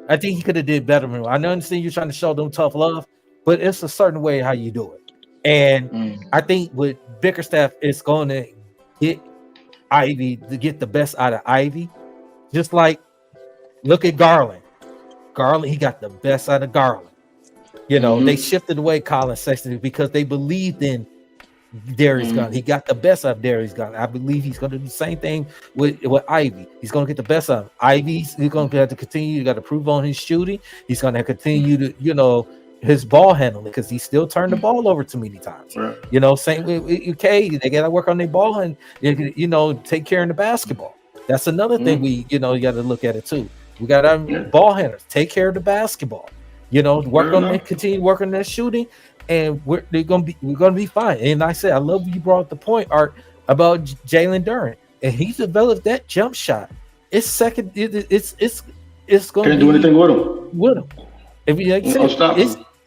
I think he could have did better. I understand you're trying to show them tough love, but it's a certain way how you do it. And I think with Bickerstaff, it's going to get Ivy to get the best out of Ivy. Just like, look at Garland. Garland, he got the best out of Garland. You know, they shifted away Colin Sexton because they believed in Darius Garland. He got the best out of Darius Garland. I believe he's going to do the same thing with Ivy. He's going to get the best out of Ivy. He's going to have to continue. You got to prove on his shooting. He's going to continue to, you know, his ball handling, because he still turned the ball over too many times. Right. You know, same with UK. They got to work on their ball and, you know, take care of the basketball. That's another thing you got to look at it too. We got our ball handlers, take care of the basketball. You know, continue working their shooting, and we're gonna be fine. And I said, I love you brought up the point, Art, about Jalen Duren, and he developed that jump shot. It's second. It's going to do anything with him. If you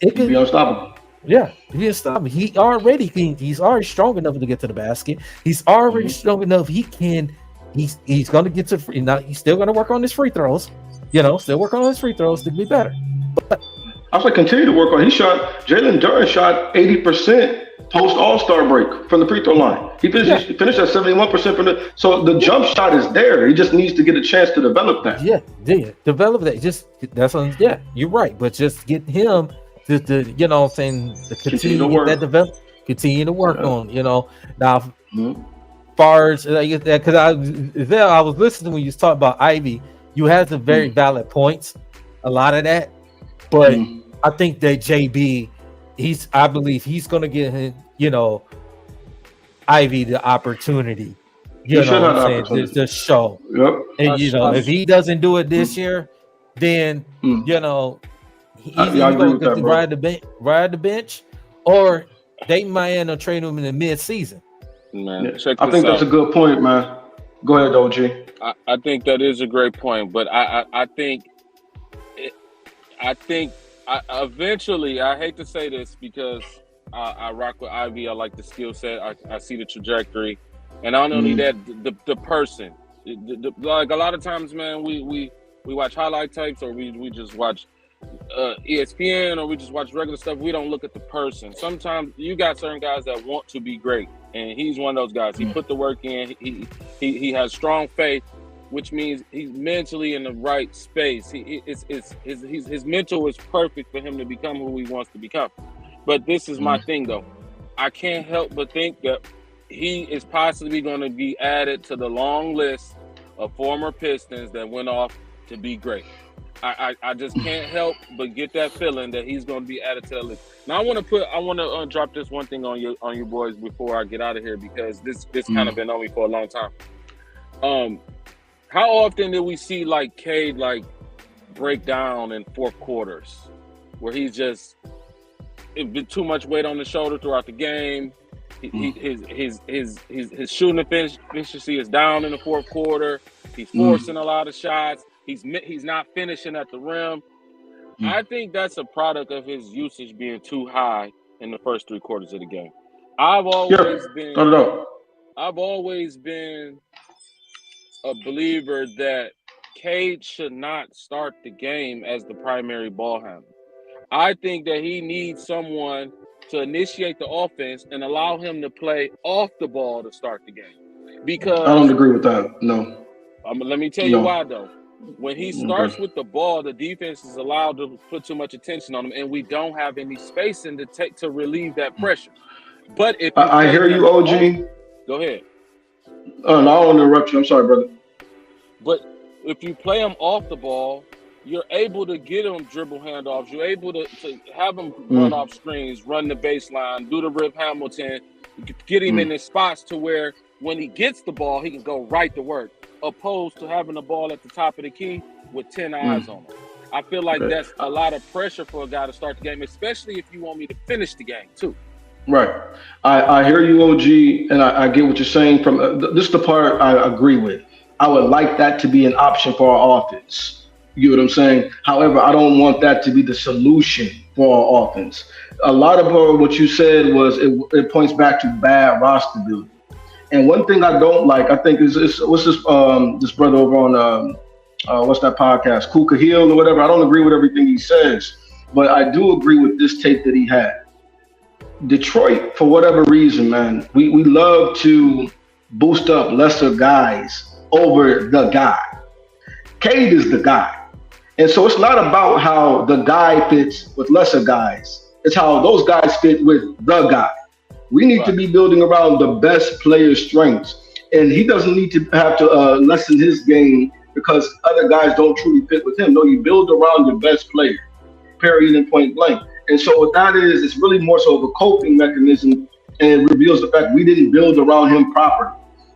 it can be unstoppable. Yeah, he's already strong enough to get to the basket. He's already strong enough. He's going to get to free. Now he's still going to work on his free throws. You know, still work on his free throws to be better. But I was like, continue to work on. Jalen Duren shot 80% post All-Star break from the free throw line. He finished at 71% from the. So the jump shot is there. He just needs to get a chance to develop that. Yeah, develop that. You're right. But just get him to you know what I'm saying, to continue to work that develop, continue to work on. You know, now far as because I was listening when you was talking about Ivy. You had some very valid points, a lot of that, but I think that JB, I believe he's going to get him, you know, Ivy the opportunity, you know what I'm saying, to show. Yep. And you know, if he doesn't do it this year, then you know, he's going to ride the bench, or they might end up trading him in the mid-season. Man, I think that's a good point, man. Go ahead, OG. I think that is a great point, but I think eventually, I hate to say this because I rock with Ivy. I like the skill set. I see the trajectory, and not only that, the person. Like a lot of times, man, we watch highlight tapes, or we just watch ESPN, or we just watch regular stuff. We don't look at the person. Sometimes you got certain guys that want to be great, and he's one of those guys. He put the work in. He has strong faith, which means he's mentally in the right space. His mental is perfect for him to become who he wants to become. But this is my thing, though. I can't help but think that he is possibly going to be added to the long list of former Pistons that went off to be great. I just can't help but get that feeling that he's going to be added to the list. Now I want to drop this one thing on you boys before I get out of here, because this kind of been on me for a long time. How often do we see like Cade like break down in fourth quarters, where he's just been too much weight on the shoulder throughout the game? His shooting efficiency is down in the fourth quarter. He's forcing a lot of shots. He's not finishing at the rim. I think that's a product of his usage being too high in the first 3 quarters of the game. I've always been a believer that Cade should not start the game as the primary ball handler. I think that he needs someone to initiate the offense and allow him to play off the ball to start the game. Because I don't agree with that. No. Let me tell you why, though. When he starts with the ball, the defense is allowed to put too much attention on him, and we don't have any spacing to relieve that pressure. But if I hear you, OG. Go ahead. No, I don't want to interrupt you. I'm sorry, brother. But if you play him off the ball, you're able to get him dribble handoffs. You're able to have him run off screens, run the baseline, do the Rip Hamilton, get him in his spots to where when he gets the ball, he can go right to work, opposed to having the ball at the top of the key with 10 eyes on him. I feel like that's a lot of pressure for a guy to start the game, especially if you want me to finish the game too. Right. I hear you, OG, and I get what you're saying. From this is the part I agree with. I would like that to be an option for our offense. You get what I'm saying? However, I don't want that to be the solution for our offense. A lot of what you said was it points back to bad roster building. And one thing I don't like, I think, is what's this brother over on what's that podcast, Kuka Hill or whatever. I don't agree with everything he says, but I do agree with this take that he had. Detroit, for whatever reason, man, we love to boost up lesser guys over the guy. Cade is the guy. And so it's not about how the guy fits with lesser guys. It's how those guys fit with the guy. We need to be building around the best player's strengths. And he doesn't need to have to lessen his game because other guys don't truly fit with him. No, you build around your best player, period and point blank. And so what that is, it's really more so of a coping mechanism, and it reveals the fact we didn't build around him properly.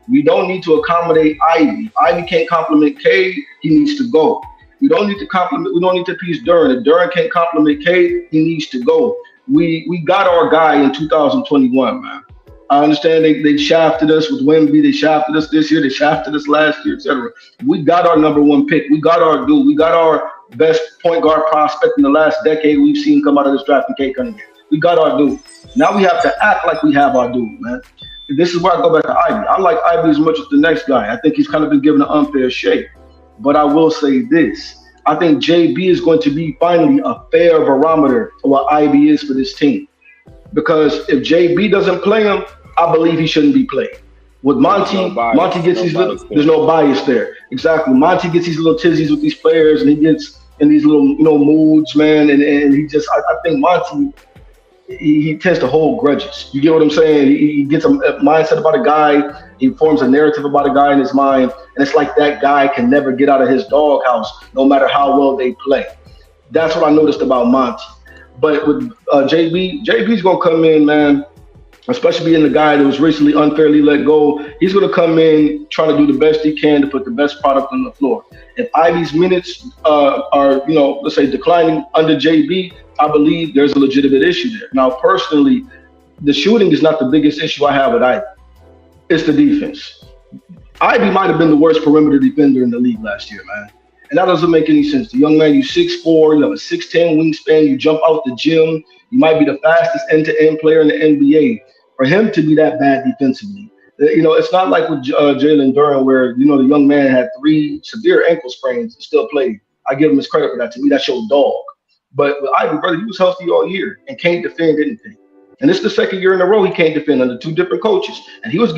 We don't need to accommodate Ivy. Ivy can't complement Cade, he needs to go. We don't need to piece Duren. If Duren can't complement Cade, he needs to go. We got our guy in 2021, man. I understand they shafted us with Wemby, they shafted us this year, they shafted us last year, etc. We got our number one pick. We got our dude. We got our best point guard prospect in the last decade we've seen come out of this draft in Cade Cunningham. We got our dude. Now we have to act like we have our dude, man. This is where I go back to Ivy. I like Ivy as much as the next guy. I think he's kind of been given an unfair shake. But I will say this. I think JB is going to be finally a fair barometer of what Ivy is for this team. Because if JB doesn't play him, I believe he shouldn't be played. With Monty, Monty gets these little, there's no bias there. Exactly. Monty gets these little tizzies with these players, and he gets in these little, moods, man. And he just, I think Monty, he tends to hold grudges. You get what I'm saying? He gets a mindset about a guy. He forms a narrative about a guy in his mind. And it's like that guy can never get out of his doghouse, no matter how well they play. That's what I noticed about Monty. But with JB's going to come in, man, especially being the guy that was recently unfairly let go. He's going to come in trying to do the best he can to put the best product on the floor. If Ivy's minutes are, let's say declining under JB, I believe there's a legitimate issue there. Now, personally, the shooting is not the biggest issue I have with Ivy. It's the defense. Ivy might have been the worst perimeter defender in the league last year, man. And that doesn't make any sense. The young man, you 6'4", you have a 6'10" wingspan, you jump out the gym, you might be the fastest end-to-end player in the NBA. For him to be that bad defensively, it's not like with Jalen Duren where, the young man had 3 severe ankle sprains and still played. I give him his credit for that. To me, that's your dog. But with Ivy, brother, he was healthy all year and can't defend anything. And it's the second year in a row he can't defend under 2 different coaches. And he was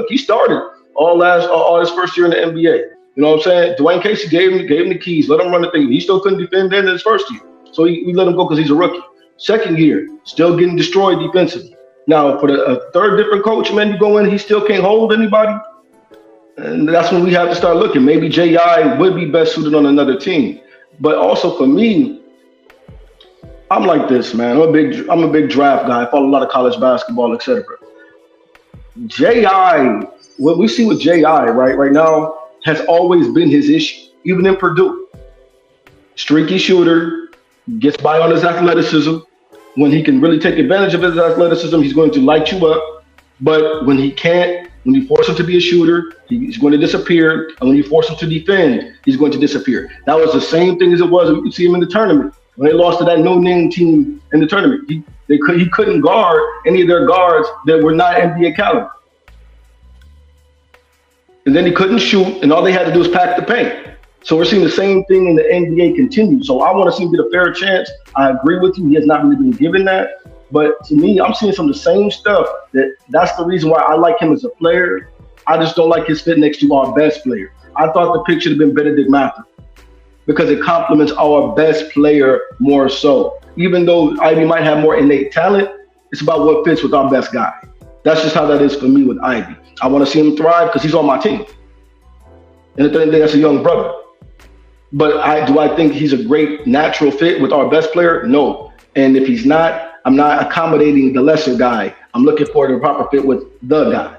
he started all his first year in the NBA. You know what I'm saying? Dwayne Casey gave him the keys, let him run the thing. He still couldn't defend in his first year. So we let him go because he's a rookie. Second year, still getting destroyed defensively. Now, for the third different coach, man, you go in, he still can't hold anybody. And that's when we have to start looking. Maybe J.I. would be best suited on another team. But also for me, I'm like this, man. I'm a big draft guy. I follow a lot of college basketball, etc. J.I., what we see with J.I. right now has always been his issue, even in Purdue. Streaky shooter, gets by on his athleticism. When he can really take advantage of his athleticism, he's going to light you up. But when he can't, when you force him to be a shooter, he's going to disappear. And when you force him to defend, he's going to disappear. That was the same thing as it was. We could see him in the tournament. When they lost to that no-name team in the tournament, he couldn't guard any of their guards that were not NBA caliber. And then he couldn't shoot, and all they had to do was pack the paint. So we're seeing the same thing in the NBA continue. So I want to see him get a fair chance. I agree with you. He has not really been given that. But to me, I'm seeing some of the same stuff. That's the reason why I like him as a player. I just don't like his fit next to our best player. I thought the pick should have been Benedict Mather because it complements our best player more so. Even though Ivy might have more innate talent, it's about what fits with our best guy. That's just how that is for me with Ivy. I want to see him thrive because he's on my team. And at the end of the day, that's a young brother. But do I think he's a great natural fit with our best player? No. And if he's not, I'm not accommodating the lesser guy. I'm looking for the proper fit with the guy.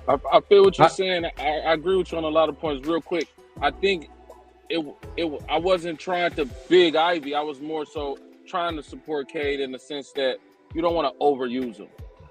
I feel what you're saying. I agree with you on a lot of points. Real quick, I think I wasn't trying to big Ivy. I was more so trying to support Cade in the sense that you don't want to overuse him.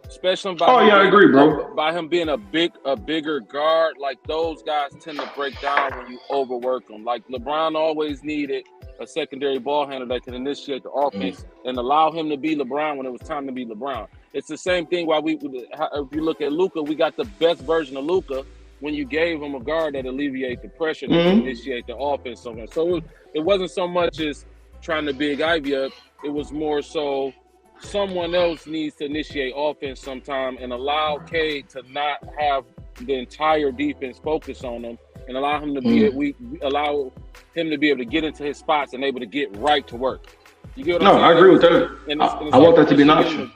especially by I agree, bro. By him being a bigger guard, like those guys tend to break down when you overwork them. Like LeBron always needed a secondary ball handler that can initiate the offense and allow him to be LeBron when it was time to be LeBron. It's the same thing. If you look at Luka, we got the best version of Luka when you gave him a guard that alleviate the pressure to initiate the offense. So it wasn't so much as trying to big Ivy up. It was more so someone else needs to initiate offense sometime and allow K to not have the entire defense focus on him and allow him to be allow him to be able to get into his spots and able to get right to work. You get what I'm saying? I agree with that. And I want that to be an option.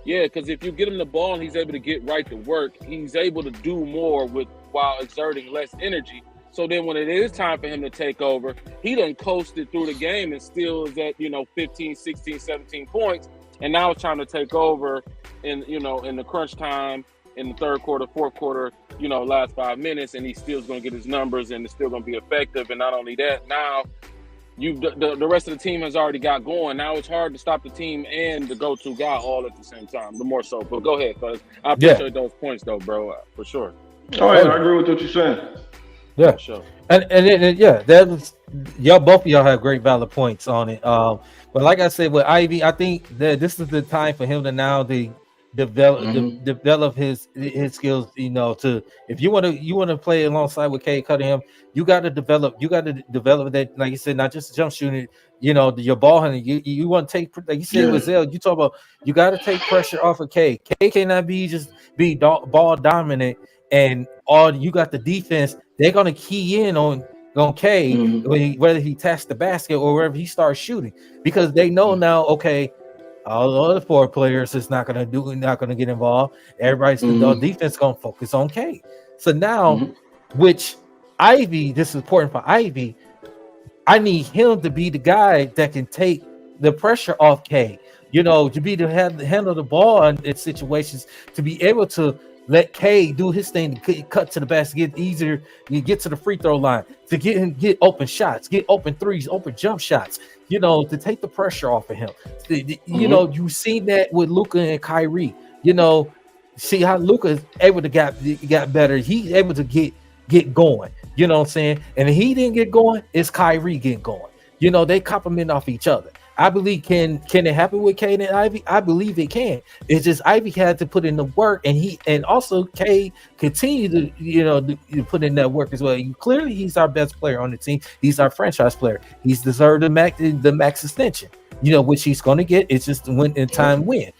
Yeah, because if you get him the ball and he's able to get right to work, he's able to do more while exerting less energy. So then when it is time for him to take over, he done coasted through the game and still is at, 15, 16, 17 points. And now it's time to take over in the crunch time in the third quarter, fourth quarter, last 5 minutes, and he still's going to get his numbers and it's still going to be effective. And not only that, now the rest of the team has already got going. Now it's hard to stop the team and the go-to guy all at the same time, the more so. But go ahead, cuz I appreciate those points though, bro, for sure. Oh, yeah, I agree with what you're saying. Yeah, sure. And that was both of y'all have great valid points on it. But like I said with Ivy, I think that this is the time for him to now develop his skills. If you want to play alongside with Cade Cunningham, you got to develop that, like you said, not just jump shooting. Your ball handling. You want to take, like you said with Zell. You talk about you got to take pressure off of Cade. Cade cannot be ball dominant, and all you got the defense. They're gonna key in on Cade whether he taps the basket or wherever he starts shooting, because they know now. Okay, all the other 4 players is not gonna get involved. Everybody's the defense gonna focus on Cade. So now, which Ivy, this is important for Ivy. I need him to be the guy that can take the pressure off Cade. To handle the ball in situations, to be able to let Cade do his thing, to cut to the basket, get easier, you get to the free throw line, to get open shots, get open threes, open jump shots, to take the pressure off of him. You've seen that with Luka and Kyrie. See how Luka is able to got better. He's able to get going. You know what I'm saying? And if he didn't get going, it's Kyrie getting going. They complement off each other. I believe can it happen with Cade and Ivy? I believe it can. It's just Ivy had to put in the work, and also Cade continue to put in that work as well. Clearly, he's our best player on the team. He's our franchise player. He's deserved the max extension. Which he's going to get. It's just when in time when.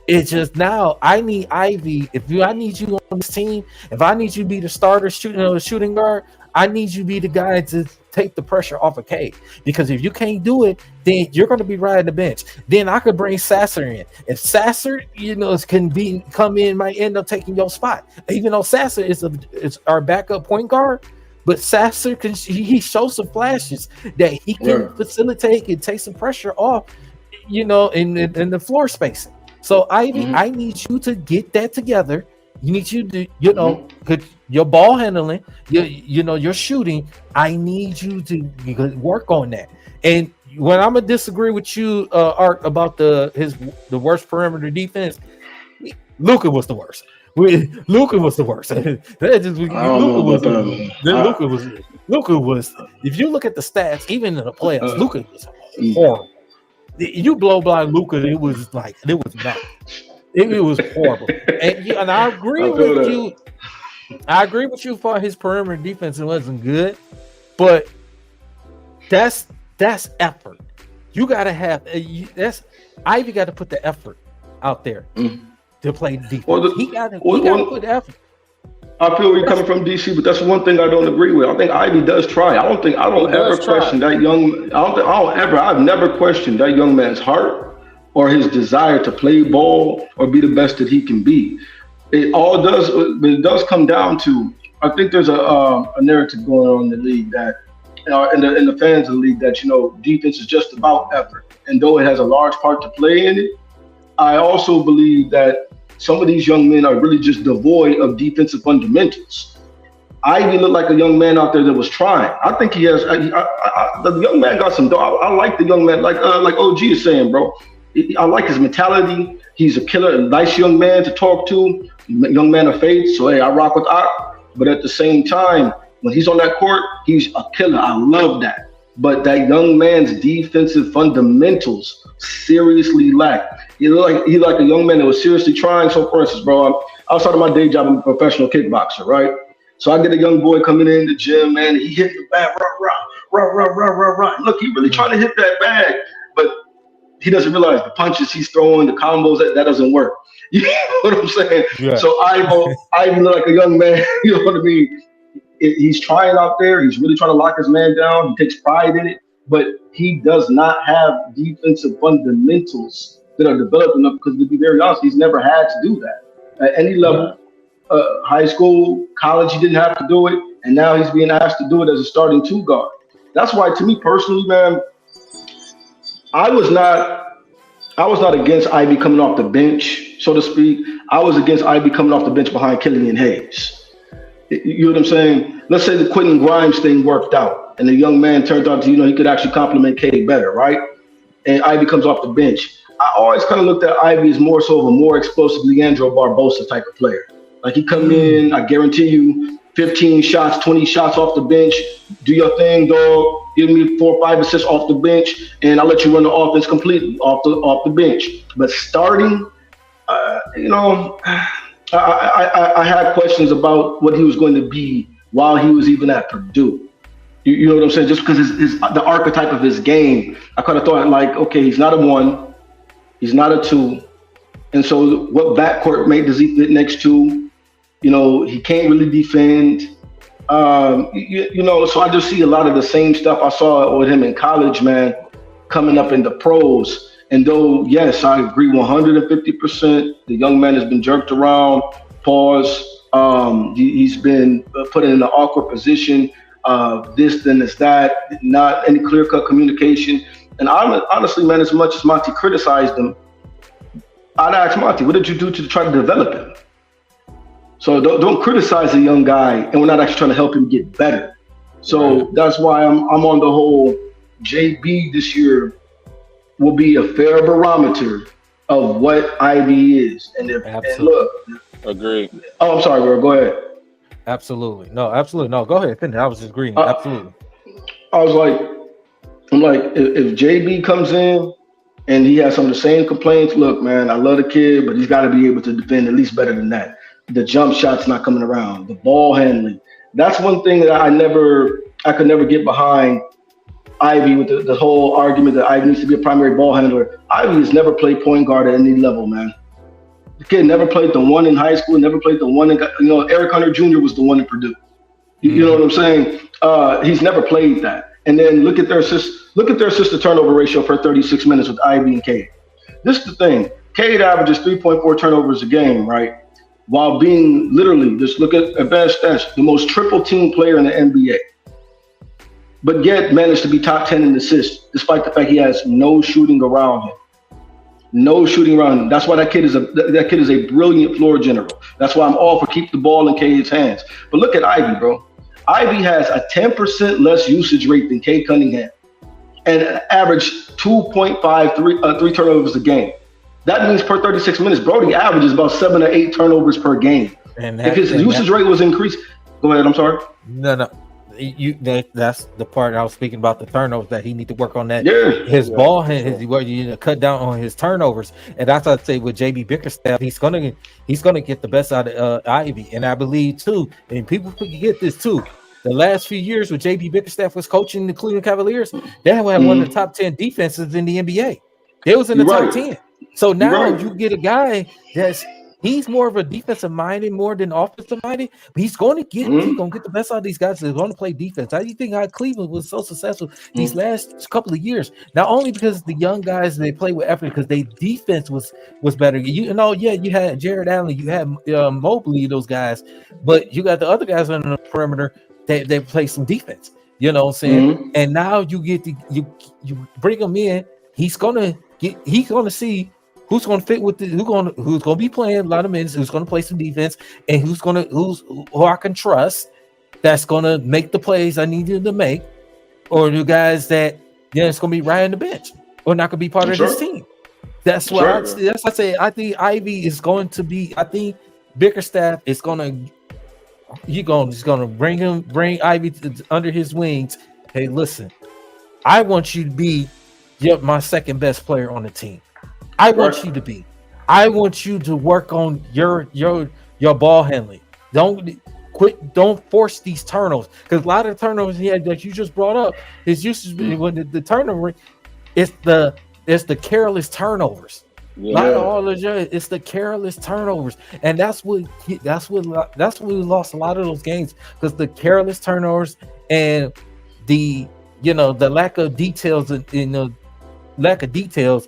It's just now I need Ivy. I need you on this team, if I need you to be the starter shooting guard, I need you to be the guy to take the pressure off of Cade. Because if you can't do it, then you're going to be riding the bench. Then I could bring Sasser in. If Sasser, come in, might end up taking your spot. Even though Sasser is our backup point guard, but Sasser he shows some flashes that he can facilitate and take some pressure off, in the floor spacing. So Ivy, I need you to get that together. You need you to, your ball handling, your shooting. I need you to work on that. And when I'm gonna disagree with you, Art, about the worst perimeter defense, Luka was the worst. Luka was the worst. Luka was. If you look at the stats, even in the playoffs, Luka was horrible. You blow by Luka, it was not. It was horrible. And I agree with you. I agree with you for his perimeter defense. It wasn't good, but that's effort. You gotta have Ivy got to put the effort out there to play defense. He got to put the effort. I feel you're coming from DC, but that's one thing I don't agree with. I think Ivy does try. I don't ever question that young. I've never questioned that young man's heart or his desire to play ball or be the best that he can be. It does come down to, I think there's a narrative going on in the league that, in the fans of the league, that defense is just about effort, and though it has a large part to play in it, I also believe that some of these young men are really just devoid of defensive fundamentals. Ivy looked like a young man out there that was trying. I think he has. The young man got some. I like the young man, like OG is saying, bro. I like his mentality. He's a killer, a nice young man to talk to, young man of faith. So hey, I rock with Ak. But at the same time, when he's on that court, he's a killer. I love that. But that young man's defensive fundamentals seriously lack. He's like a young man that was seriously trying. So for instance, bro, outside of my day job, I'm a professional kickboxer, right? So I get a young boy coming in the gym, man. He hit the bag, rah. Look, he really trying to hit that bag, but he doesn't realize the punches he's throwing, the combos, that doesn't work. You know what I'm saying? Yeah. So Ivy look like a young man. You know what I mean? He's trying out there. He's really trying to lock his man down. He takes pride in it, but he does not have defensive fundamentals that are developed enough, because to be very honest, he's never had to do that at any level. High school, college, he didn't have to do it, and now he's being asked to do it as a starting two guard. That's why, to me personally, man, I was not against Ivy coming off the bench, so to speak. I was against Ivy coming off the bench behind Killian Hayes. You know what I'm saying? Let's say the Quentin Grimes thing worked out, and the young man turned out to, he could actually complement K better, right? And Ivy comes off the bench. I always kind of looked at Ivy as more so of a more explosive Leandro Barbosa type of player. Like, he come in, I guarantee you, 15 shots, 20 shots off the bench. Do your thing, dog. Give me 4 or 5 assists off the bench, and I'll let you run the offense completely off the bench. But starting, I had questions about what he was going to be while he was even at Purdue. You know what I'm saying? Just because the archetype of his game, I kind of thought, like, okay, he's not a 1, he's not a 2, and so what backcourt mate does he fit next to? He can't really defend. So I just see a lot of the same stuff I saw with him in college, man, coming up in the pros. And though, yes, I agree 150%, the young man has been jerked around, pause. He's been put in an awkward position, this, then it's that, not any clear-cut communication. And honestly, man, as much as Monty criticized him, I'd ask Monty, what did you do to try to develop him? So don't criticize a young guy, and we're not actually trying to help him get better. So that's why I'm on the whole JB this year will be a fair barometer of what Ivy is. And look. Agreed. Oh, I'm sorry, bro. Go ahead. Absolutely. No, go ahead. Finish. I was just agreeing. Absolutely. I'm like, if JB comes in and he has some of the same complaints, look, man, I love the kid, but he's got to be able to defend at least better than that. The jump shot's not coming around. The ball handling. That's one thing that I could never get behind Ivy, with the whole argument that Ivy needs to be a primary ball handler. Ivy has never played point guard at any level, man. The kid never played the 1 in high school, never played the 1 in, Eric Hunter Jr. was the 1 in Purdue. You know what I'm saying? He's never played that. And then look at their assist to turnover ratio for 36 minutes with Ivy and Cade. This is the thing. Cade averages 3.4 turnovers a game, right? While being literally, just look at advanced stats, the most triple team player in the NBA. But yet managed to be top 10 in assists, despite the fact he has no shooting around him. No shooting around him. That's why that kid is a brilliant floor general. That's why I'm all for keep the ball in Cade's hands. But look at Ivy, bro. Ivy has a 10% less usage rate than Cade Cunningham, and an average 2.5 three turnovers a game. That means per 36 minutes, Brody averages about 7 or 8 turnovers per game. And if his usage rate was increased, go ahead. I'm sorry. No. That's the part I was speaking about, the turnovers, that he need to work on that. Yeah. His ball hand, cut down on his turnovers. And that's what I'd say with JB Bickerstaff, he's gonna get the best out of Ivy. And I believe too, and people forget this too, the last few years when JB Bickerstaff was coaching the Cleveland Cavaliers, they had one of the top 10 defenses in the NBA. They was in the top 10. So now you get a guy he's more of a defensive minded more than offensive minded, but he's going to get the best out of these guys that are going to play defense. How do you think how Cleveland was so successful these last couple of years? Not only because the young guys, they play with effort, because their defense was better. You had Jared Allen, you had Mobley, those guys, but you got the other guys on the perimeter that they play some defense. You know what I'm saying? And now you get you bring him in. He's gonna see who's going to fit with who's going to be playing a lot of minutes, who's going to play some defense, and who I can trust, that's going to make the plays I need him to make, or the guys that it's going to be right on the bench or not going to be part of this team. That's what Right. that's what I say. I think Ivy is going to be. I think Bickerstaff is gonna. He's gonna bring Ivy under his wings. Hey, listen, I want you to be my second best player on the team. I want you to be. I want you to work on your ball handling. Don't force these turnovers, because a lot of the turnovers he had that you just brought up is used to be when the turnover. It's the careless turnovers. Not all of it's the careless turnovers, and that's what we lost a lot of those games, because the careless turnovers and the the lack of details lack of details.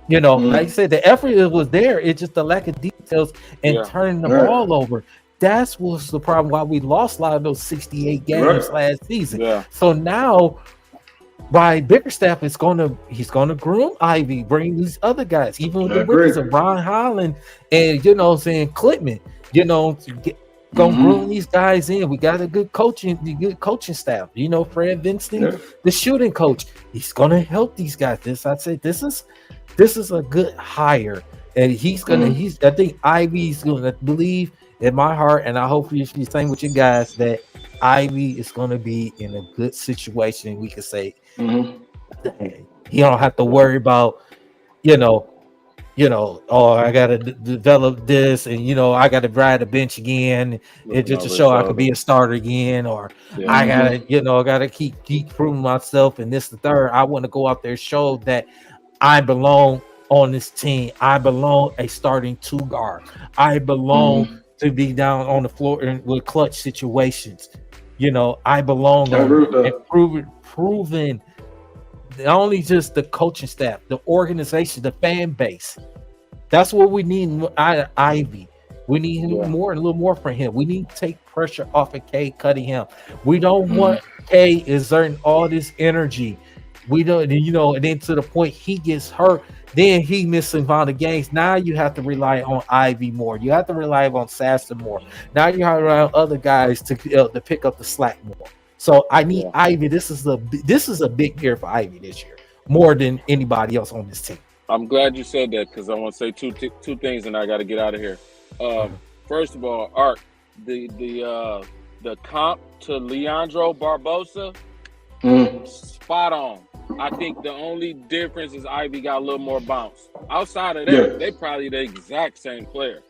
Like I said, the effort was there. It's just the lack of details and turning the ball over. That's what's the problem why we lost a lot of those 68 games last season. Yeah. So now, by Bickerstaff, he's gonna groom Ivy, bring these other guys, even with the rookies of Ron Holland and Clipman, gonna groom these guys in. We got a good coaching staff. Fred Vincent, the shooting coach, he's gonna help these guys. This is a good hire, and I think Ivy's gonna believe in my heart, and I hope you're the same with you guys, that Ivy is gonna be in a good situation. We can say, you don't have to worry about, oh, I gotta develop this, and I gotta ride the bench again, just to show I could be a starter again, or I gotta keep proving myself, and this the third. I want to go out there, show that I belong on this team. I belong a starting two guard. I belong to be down on the floor with clutch situations. I belong on proven. Not only just the coaching staff, the organization, the fan base. That's what we need out of Ivy. We need him a little more from him. We need to take pressure off of K, cutting him. We don't want K exerting all this energy. We don't, and then to the point he gets hurt, then he missing amount of games. Now you have to rely on Ivy more. You have to rely on Sasson more. Now you have to rely on other guys to pick up the slack more. So I need Ivy. This is a big year for Ivy this year, more than anybody else on this team. I'm glad you said that, because I want to say two things, and I got to get out of here. First of all, Art, the comp to Leandro Barbosa, spot on. I think the only difference is Ivy got a little more bounce. Outside of that, they probably the exact same player.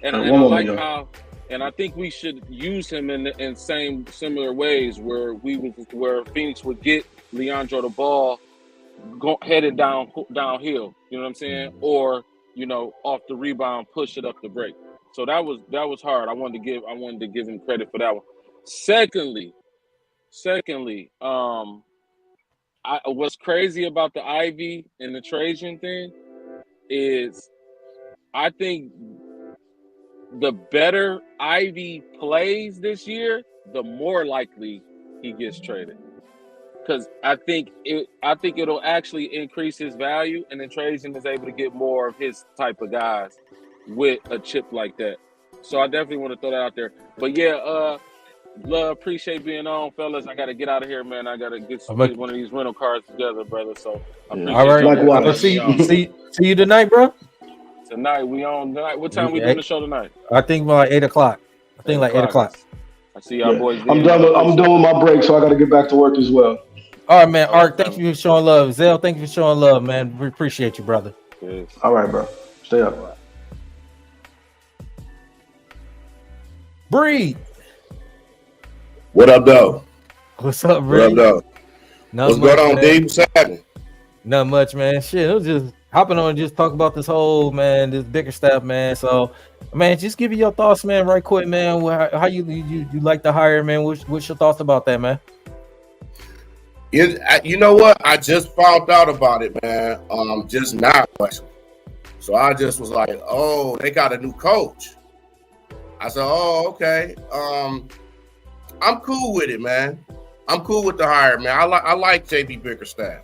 And I like how, and I think we should use him in similar ways where Phoenix would get Leandro the ball headed downhill. You know what I'm saying? Or off the rebound, push it up the break. So that was hard. I wanted to give him credit for that one. Secondly, what's crazy about the Ivy and the Trajan thing is, I think the better Ivy plays this year, the more likely he gets traded. Because I think it'll actually increase his value, and then Trajan is able to get more of his type of guys with a chip like that. So I definitely want to throw that out there. But love, appreciate being on, fellas. I got to get out of here, man. I got to get one of these rental cars together, brother. So I appreciate all right. I'll see you tonight, bro. Tonight we on tonight. What time we doing the show tonight? I think like 8 o'clock. I think like 8 o'clock. I see y'all boys. I'm done with my break, so I got to get back to work as well. All right, man. Art, thank you for showing love. Zell, thank you for showing love, man. We appreciate you, brother. Yes. All right, bro. Stay up. Breed. What up, though? What's up, Breed? What up, though? What's going on, Dave? What's happening? Not much, man. Shit, it was just hopping on and just talk about this Bickerstaff, man. So, man, just give me your thoughts, man, right quick, man. How you like the hire, man? What's your thoughts about that, man? You know what? I just found out about it, man. Just now, so I just was like, oh, they got a new coach. I said, oh, okay. I'm cool with it, man. I'm cool with the hire, man. I like JB Bickerstaff.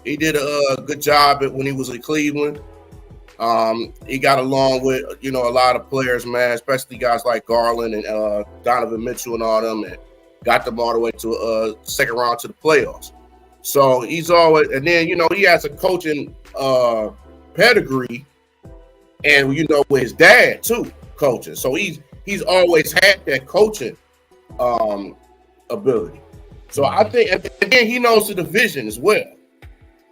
He did a good job when he was in Cleveland. He got along with a lot of players, man, especially guys like Garland and Donovan Mitchell and all them, and got them all the way to second round to the playoffs. So he's always, and then he has a coaching pedigree, and with his dad too coaching. So he's always had that coaching ability. So I think, and then he knows the division as well.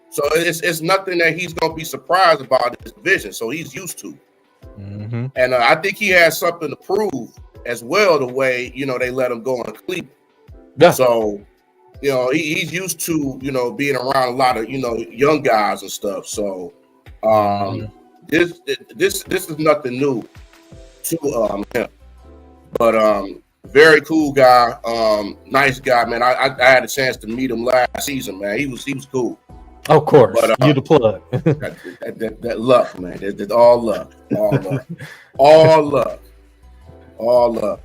So it's nothing that he's gonna be surprised about this division. So he's used to. Mm-hmm. And I think he has something to prove as well. The way they let him go in Cleveland. Yeah. So he's used to being around a lot of young guys and stuff. So this is nothing new to him. But very cool guy, nice guy, man. I had a chance to meet him last season, man. He was cool. Of course, but, you the plug. that luck, man. That's all luck. All luck. All luck.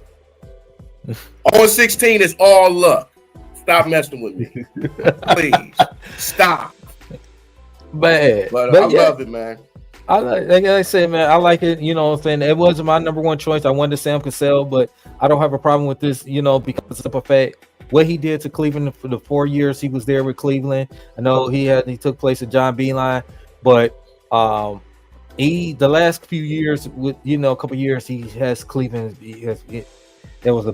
0-16 is all luck. Stop messing with me. Please. Stop. But I love it, man. Like I said, man, I like it. You know what I'm saying? It wasn't my number one choice. I wanted Sam Cassell, but I don't have a problem with this, because of the fact what he did to Cleveland for the 4 years he was there with Cleveland. I know he took place at John Beeline, but the last few years with a couple years he has Cleveland. There was a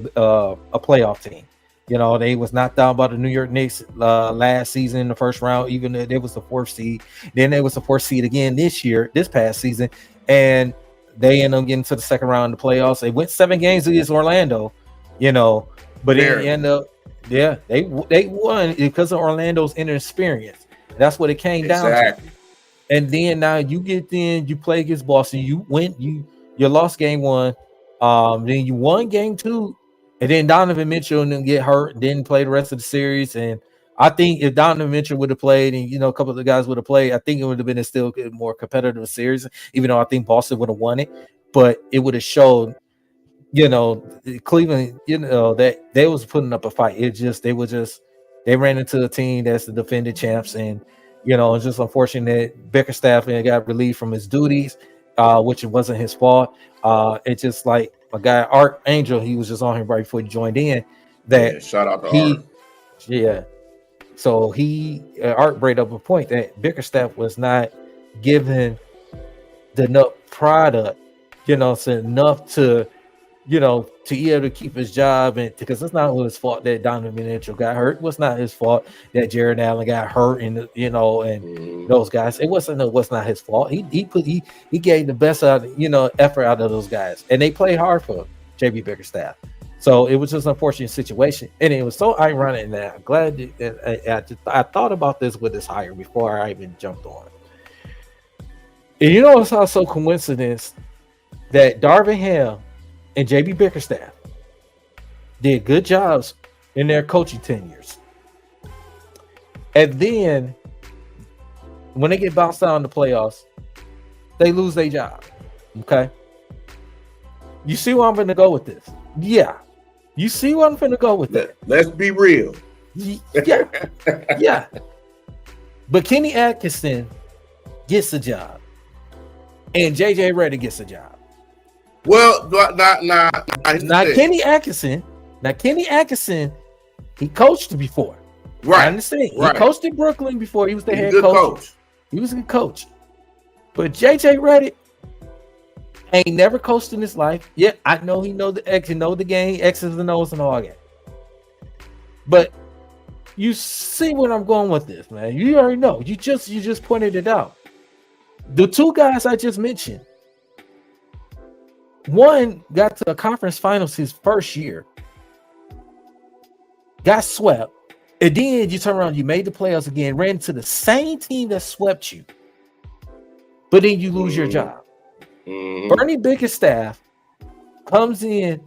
playoff team. They was knocked down by the New York Knicks last season in the first round, even though they was the 4th seed. Then they was the 4th seed again this past season, and they ended up getting to the second round of the playoffs. They went 7 games against Orlando, but they end up, they won because of Orlando's inexperience. That's what it came down to. And then now you play against Boston, you lost game 1, then you won game 2. And then Donovan Mitchell didn't get hurt, didn't play the rest of the series. And I think if Donovan Mitchell would have played and, a couple of the guys would have played, I think it would have been a still more competitive series, even though I think Boston would have won it. But it would have showed, Cleveland, that they was putting up a fight. They ran into a team that's the defending champs. And, it's just unfortunate Bickerstaff got relieved from his duties, which wasn't his fault. It's just like, my guy Art Angel, he was just on here right before he joined in. Shout out to Art. Yeah. So Art brought up a point that Bickerstaff was not given the enough product, enough to be able to keep his job, and because it's not his fault that Donovan Mitchell got hurt. It was not his fault that Jared Allen got hurt, and those guys. It was not his fault. He gave the best effort out of those guys, and they played hard for JB Bickerstaff. So it was just an unfortunate situation, and it was so ironic that I'm glad that I thought about this with this hire before I even jumped on it. And it's also coincidence that Darvin Ham and JB Bickerstaff did good jobs in their coaching tenures. And then when they get bounced out in the playoffs, they lose their job. Okay. You see where I'm going to go with this? Yeah. You see where I'm going to go with that? Let's be real. Yeah. Yeah. But Kenny Atkinson gets a job. And JJ Redick gets a job. Well, not Kenny Atkinson. Now, Kenny Atkinson, he coached before. Right. I understand. Right. He coached in Brooklyn before. He was the head coach. He was a good coach. But JJ Redick ain't never coached in his life. Yeah, I know he know the X, he know the game, X's and O's and all that. But you see where I'm going with this, man. You already know. You just pointed it out. The 2 guys I just mentioned, one got to the conference finals his first year, got swept, and then you turn around, you made the playoffs again, ran into the same team that swept you, but then you lose your job. Bernie Bickerstaff comes in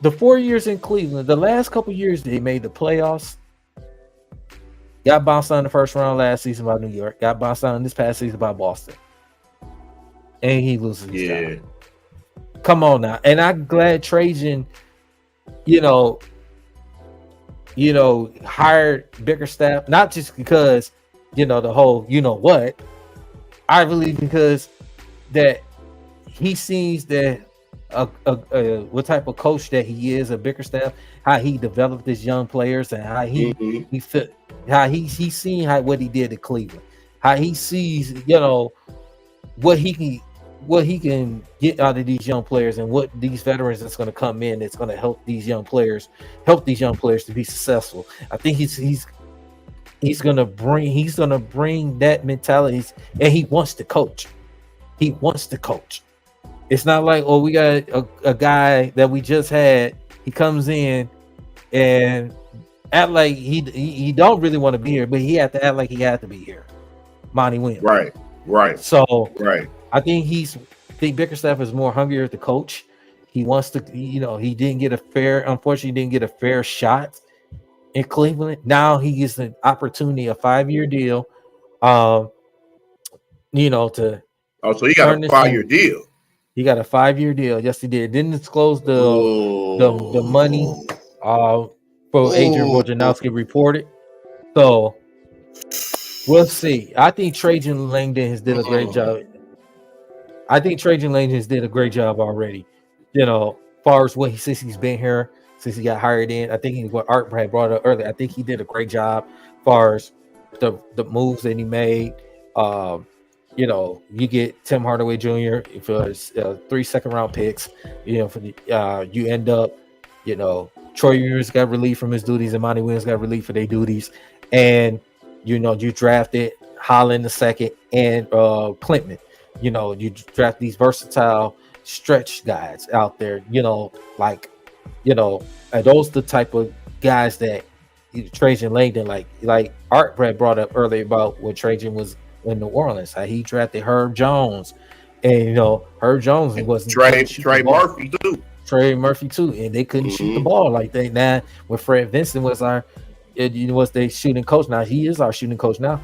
the 4 years in Cleveland. The last couple years they made the playoffs, got bounced out in the first round last season by New York, got bounced out in this past season by Boston, and he loses his job. Come on now. And I'm glad Trajan, hired Bickerstaff, not just because, the whole, what, I believe because that he sees that what type of coach that he is, a Bickerstaff, how he developed his young players and how he fit how he's seen what he did at Cleveland, how he sees, what he can get out of these young players and what these veterans that's going to come in that's going to help these young players to be successful. I think he's gonna bring that mentality, and he wants to coach. He wants to coach. It's not like, oh, we got a guy that we just had. He comes in and act like he don't really want to be here, but he had to act like he had to be here. Monty Williams. Right. So Right. I think Bickerstaff is more hungrier to coach. He wants to, he didn't get a fair shot in Cleveland. Now he gets an opportunity, a 5-year deal. To so he got a 5-year deal. He got a 5-year deal. Yes, he did. Didn't disclose the money for Adrian Wojnarowski reported. So we'll see. I think Trajan Langdon has did a great job. I think Trajan Langdon has did a great job already. Far as since he's been here, since he got hired in. I think what Art had brought up earlier. I think he did a great job far as the moves that he made. You get Tim Hardaway Jr. for 3 second-round picks. You end up, Troy Rivers got relieved from his duties, and Monty Williams got relieved for their duties, and you drafted Holland the second and Clinton. You draft these versatile stretch guys out there. Are those the type of guys that Trajan Langdon, like Art Brad brought up earlier about when Trajan was in New Orleans, how he drafted Herb Jones, and Herb Jones wasn't Trey Murphy too. Trey Murphy too, and they couldn't shoot the ball like that. Now, when Fred Vincent was was their shooting coach. Now he is our shooting coach. Now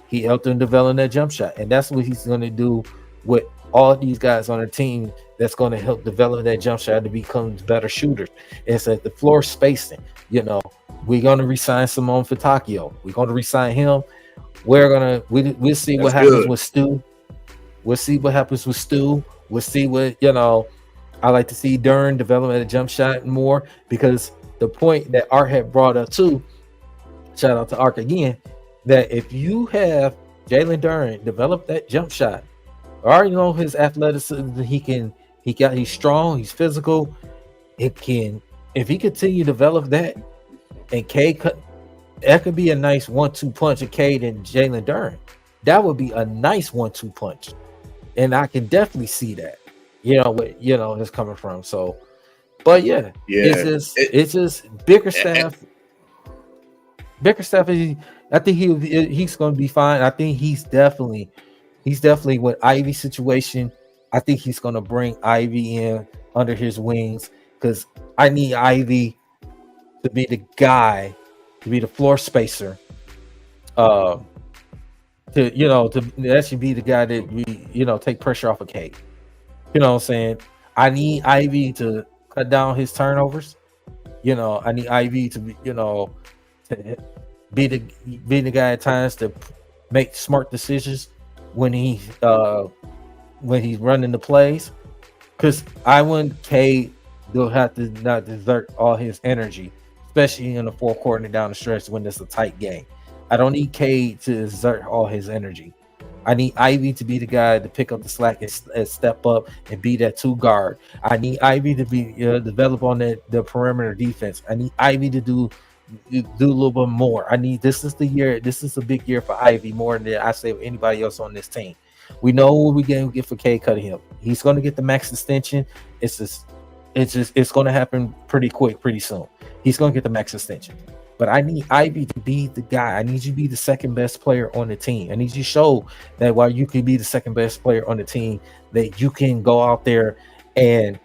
he helped them develop that jump shot, and that's what he's going to do with all of these guys on the team. That's going to help develop that jump shot to become better shooters. It's at the floor spacing. We're going to resign Simone Fitakio. We're going to resign him. We'll see what happens with Stu. We'll see what happens with Stu. We'll see what, I like to see Duren develop a jump shot more, because the point that Art had brought up too, shout out to Art again, that if you have Jalen Duren develop that jump shot, I already know his athleticism, he's strong, he's physical. If he continue to develop that, and that could be a nice 1-2 punch of Cade and Jalen Duren. That would be a nice 1-2 punch, and I can definitely see that. It's coming from. So, but it's just Bickerstaff. Bickerstaff I think he's going to be fine. I think he's definitely with Ivy situation. I think he's going to bring Ivy in under his wings, because I need Ivy to be the guy, to be the floor spacer, that should be the guy that we take pressure off of Cade. You know what I'm saying? I need Ivy to cut down his turnovers. I need Ivy to be, to be the guy at times to make smart decisions when he's running the plays. Because I want Cade to have to not desert all his energy, especially in the fourth quarter and down the stretch when it's a tight game. I don't need Cade to exert all his energy. I need Ivy to be the guy to pick up the slack and step up and be that 2 guard. I need Ivy to be develop on the perimeter defense. I need Ivy to do a little bit more. This is the year. This is a big year for Ivy, more than I say with anybody else on this team. We know what we're going to get for Cade Cunningham. He's going to get the max extension. It's going to happen pretty quick, pretty soon. He's going to get the max extension. But I need Ivy to be the guy. I need you to be the second best player on the team. I need you to show that while you can be the second best player on the team, that you can go out there and,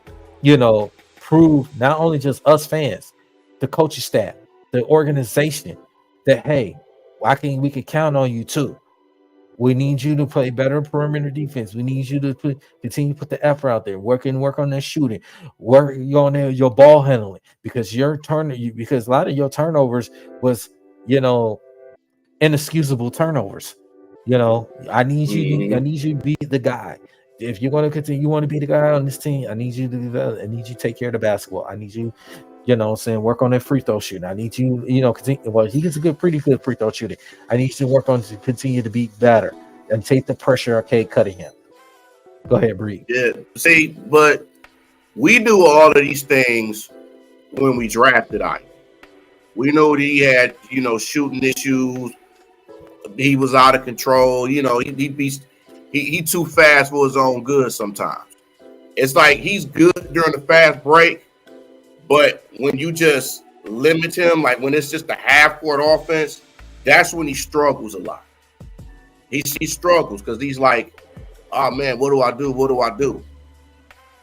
prove not only just us fans, the coaching staff, the organization, that, hey, we can count on you too. We need you to play better perimeter defense. We need you to continue to put the effort out there. Work on that shooting. Work on your ball handling, because because a lot of your turnovers was, inexcusable turnovers. I need you to be the guy. If you're going to continue, you want to be the guy on this team, I need you to develop. I need you to take care of the basketball. I need you You know what I'm saying? Work on that free throw shooting. I need you, continue, well, he is pretty good free throw shooting. I need you to work on to continue to be better and take the pressure of Cade Cunningham. Go ahead, Bree. Yeah. See, but we knew all of these things when we drafted Ike. We knew that he had, shooting issues. He was out of control. He too fast for his own good sometimes. It's like he's good during the fast break, but when you just limit him, like when it's just a half-court offense, that's when he struggles a lot. He struggles because he's like, oh, man, what do I do? What do I do?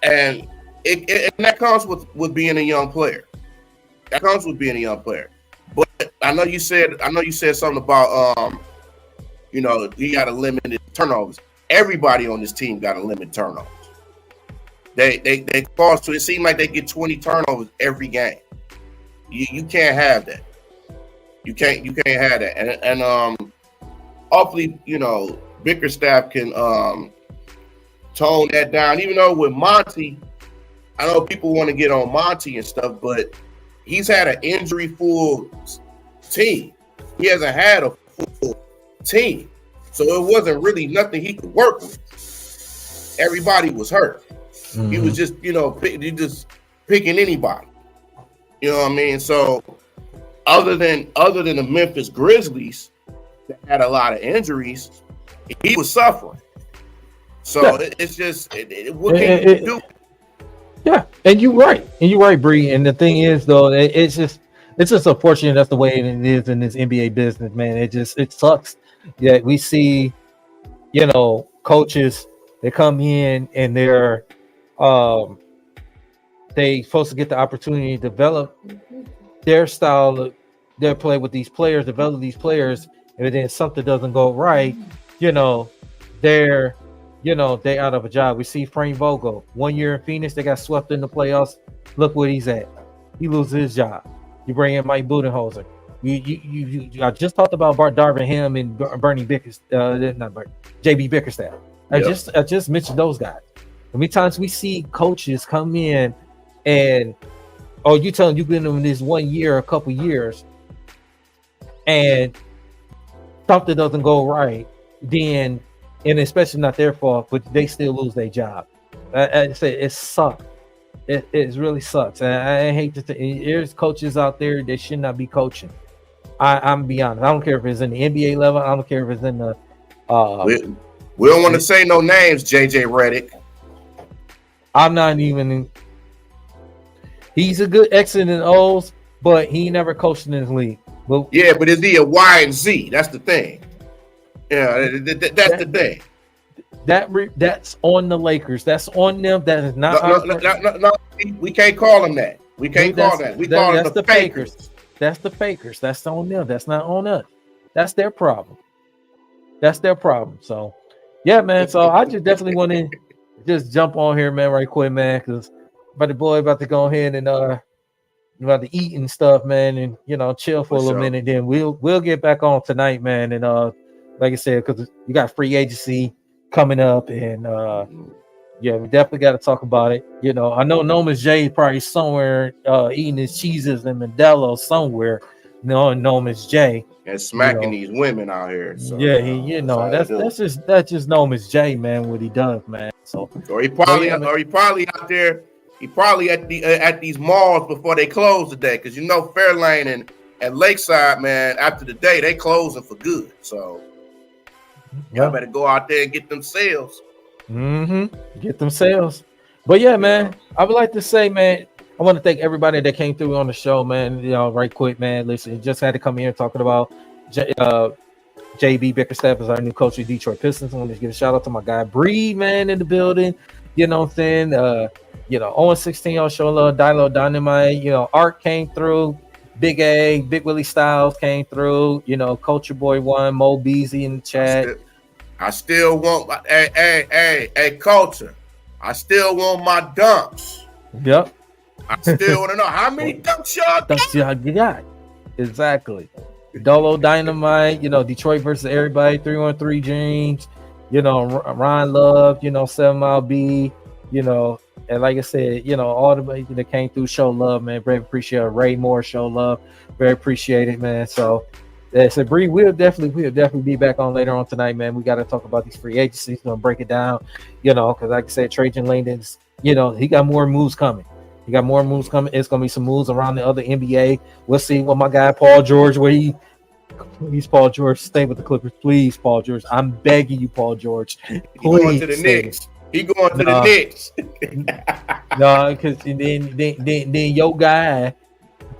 And and that comes with being a young player. That comes with being a young player. But I know you said something about he got to limit his turnovers. Everybody on this team got to limit turnovers. They cause to it seems like they get 20 turnovers every game. You can't have that. You can't have that. And hopefully, Bickerstaff can tone that down. Even though with Monty, I know people want to get on Monty and stuff, but he's had an injury-full team. He hasn't had a full team. So it wasn't really nothing he could work with. Everybody was hurt. Mm-hmm. He was just, just picking anybody. You know what I mean? So other than the Memphis Grizzlies that had a lot of injuries, he was suffering. So it's just what can you do? Yeah, and you're right, Bree. And the thing is, though, it's just unfortunate that's the way it is in this NBA business, man. It sucks. Yeah, we see, coaches they come in and they're they supposed to get the opportunity to develop their style, their play with these players, develop these players, and then something doesn't go right, they're they out of a job. We see Frank Vogel 1 year in Phoenix, they got swept in the playoffs. Look what he's at. He loses his job. You bring in Mike Budenholzer. I just talked about Bart Darvin Ham and Bernie JB Bickerstaff. Yep. I just mentioned those guys. How many times we see coaches come in and you tell them you've been in this 1 year, a couple years, and something doesn't go right, then, and especially not their fault, but they still lose their job. I say it sucks. It really sucks. And I hate to say, there's coaches out there that should not be coaching. I'm be honest. I don't care if it's in the NBA level. I don't care if it's in the. We don't want to say no names, JJ Redick. I'm not even. He's a good X's and O's, but he never coached in this league. But is he a Y and Z? That's the thing. Yeah, that's the thing. That's on the Lakers. That's on them. That is not. No. We can't call them that. We can't call that. We call them the Fakers. That's the Fakers. That's on them. That's not on us. That's their problem. That's their problem. So, yeah, man. So I just definitely want to just jump on here, man, right quick, man, because the boy about to go ahead and about to eat and stuff, man, and chill for a little minute. Then we'll get back on tonight, man, and like I said, because you got free agency coming up, and we definitely got to talk about it. I know Noma's J probably somewhere eating his cheeses in Modelo somewhere. Noma's J and smacking these women out here. So, that's just Noma's J, man. What he does, man. So or he probably out there. He probably at these malls before they close today, because Fairlane and Lakeside, man, after the day they closing for good. So y'all better go out there and get them sales. Get them sales. But yeah, man, I would like to say, man, I want to thank everybody that came through on the show, man. Right quick, man. Listen, just had to come here talking about JB Bickerstaff as our new coach of Detroit Pistons. I want to give a shout out to my guy Bree, man, in the building. You know what I'm saying? 0-16 on show love, Dilo Dynamite. Art came through. Big A, Big Willie Styles came through. Culture Boy 1, Mo Beasley in the chat. I still want hey, Culture. I still want my dunks. Yep. I still want to know how many dunks y'all got. Exactly. Dolo Dynamite, Detroit versus everybody, 313 Dreams, Ryan Love, 7 Mile B, And like I said, all the way that came through, show love, man. Very appreciate it. Ray Moore, show love. Very appreciate it, man. So that's it. Bree, we'll definitely be back on later on tonight, man. We got to talk about these free agencies. Gonna break it down, because like I said, Trajan Langdon's, he got more moves coming. It's gonna be some moves around the other NBA. We'll see what my guy Paul George, please, Paul George, stay with the Clippers, please, Paul George. I'm begging you, Paul George. Please. He going to the Knicks. He going to the Knicks. No, because then your guy,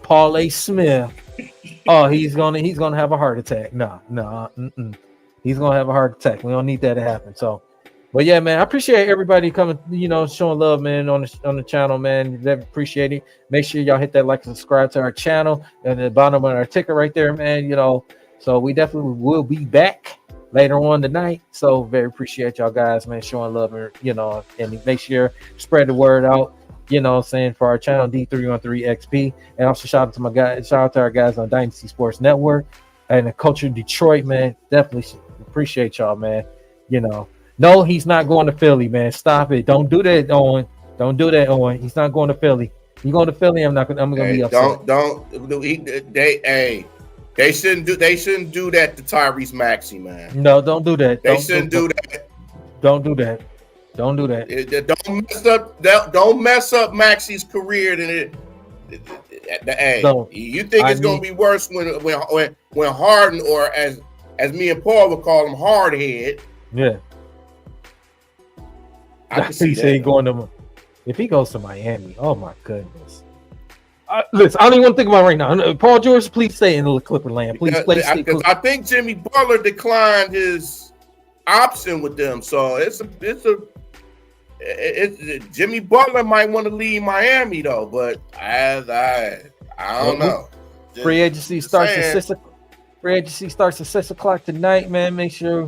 Paul A. Smith. Oh, he's gonna have a heart attack. No. He's gonna have a heart attack. We don't need that to happen. So, but yeah, man, I appreciate everybody coming, showing love, man, on the channel, man. Appreciate it. Make sure y'all hit that like and subscribe to our channel and the bottom of our ticker right there, man. So we definitely will be back later on tonight. So very appreciate y'all guys, man, showing love, and make sure spread the word out. For our channel D313XP, and also shout out to our guys on Dynasty Sports Network and the Culture Detroit, man. Definitely appreciate y'all, man. No, he's not going to Philly, man. Stop it. Don't do that, Owen. Don't do that, Owen. He's not going to Philly. You going to Philly? I'm gonna be upset. They shouldn't do that to Tyrese Maxey, man. No, don't do that. They shouldn't do that. Don't do that. Don't do that. Don't mess up Maxey's career. You think it's gonna be worse when Harden, or as me and Paul would call him, hardhead. Yeah. I can see that. Going to, if he goes to Miami, oh my goodness. Listen, I don't even want to think about it right now. Paul George, please stay in the Clipper land. Please, because I think Jimmy Butler declined his option with them, so it's Jimmy Butler might want to leave Miami though, but I don't know. Free agency starts at 6 o'clock tonight, man. Make sure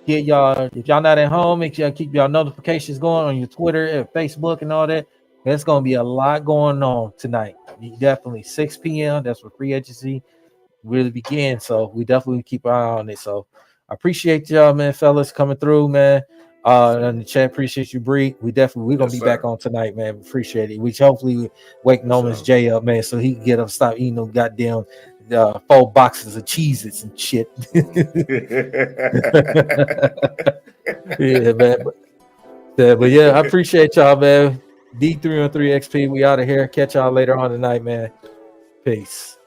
if y'all not at home, make sure y'all keep y'all notifications going on your Twitter and Facebook and all that. There's gonna be a lot going on tonight. Definitely 6 p.m. That's where free agency really begins. So we definitely keep an eye on it. So I appreciate y'all, man, fellas, coming through, man. In the chat, appreciate you, Bree. We're gonna be back on tonight, man. Appreciate it. We hopefully wake Noman's Jay up, man, so he can get up, stop eating those goddamn 4 boxes of Cheez-Its and shit. Yeah, man. But yeah, I appreciate y'all, man. D313XP, we out of here. Catch y'all later on tonight, man. Peace.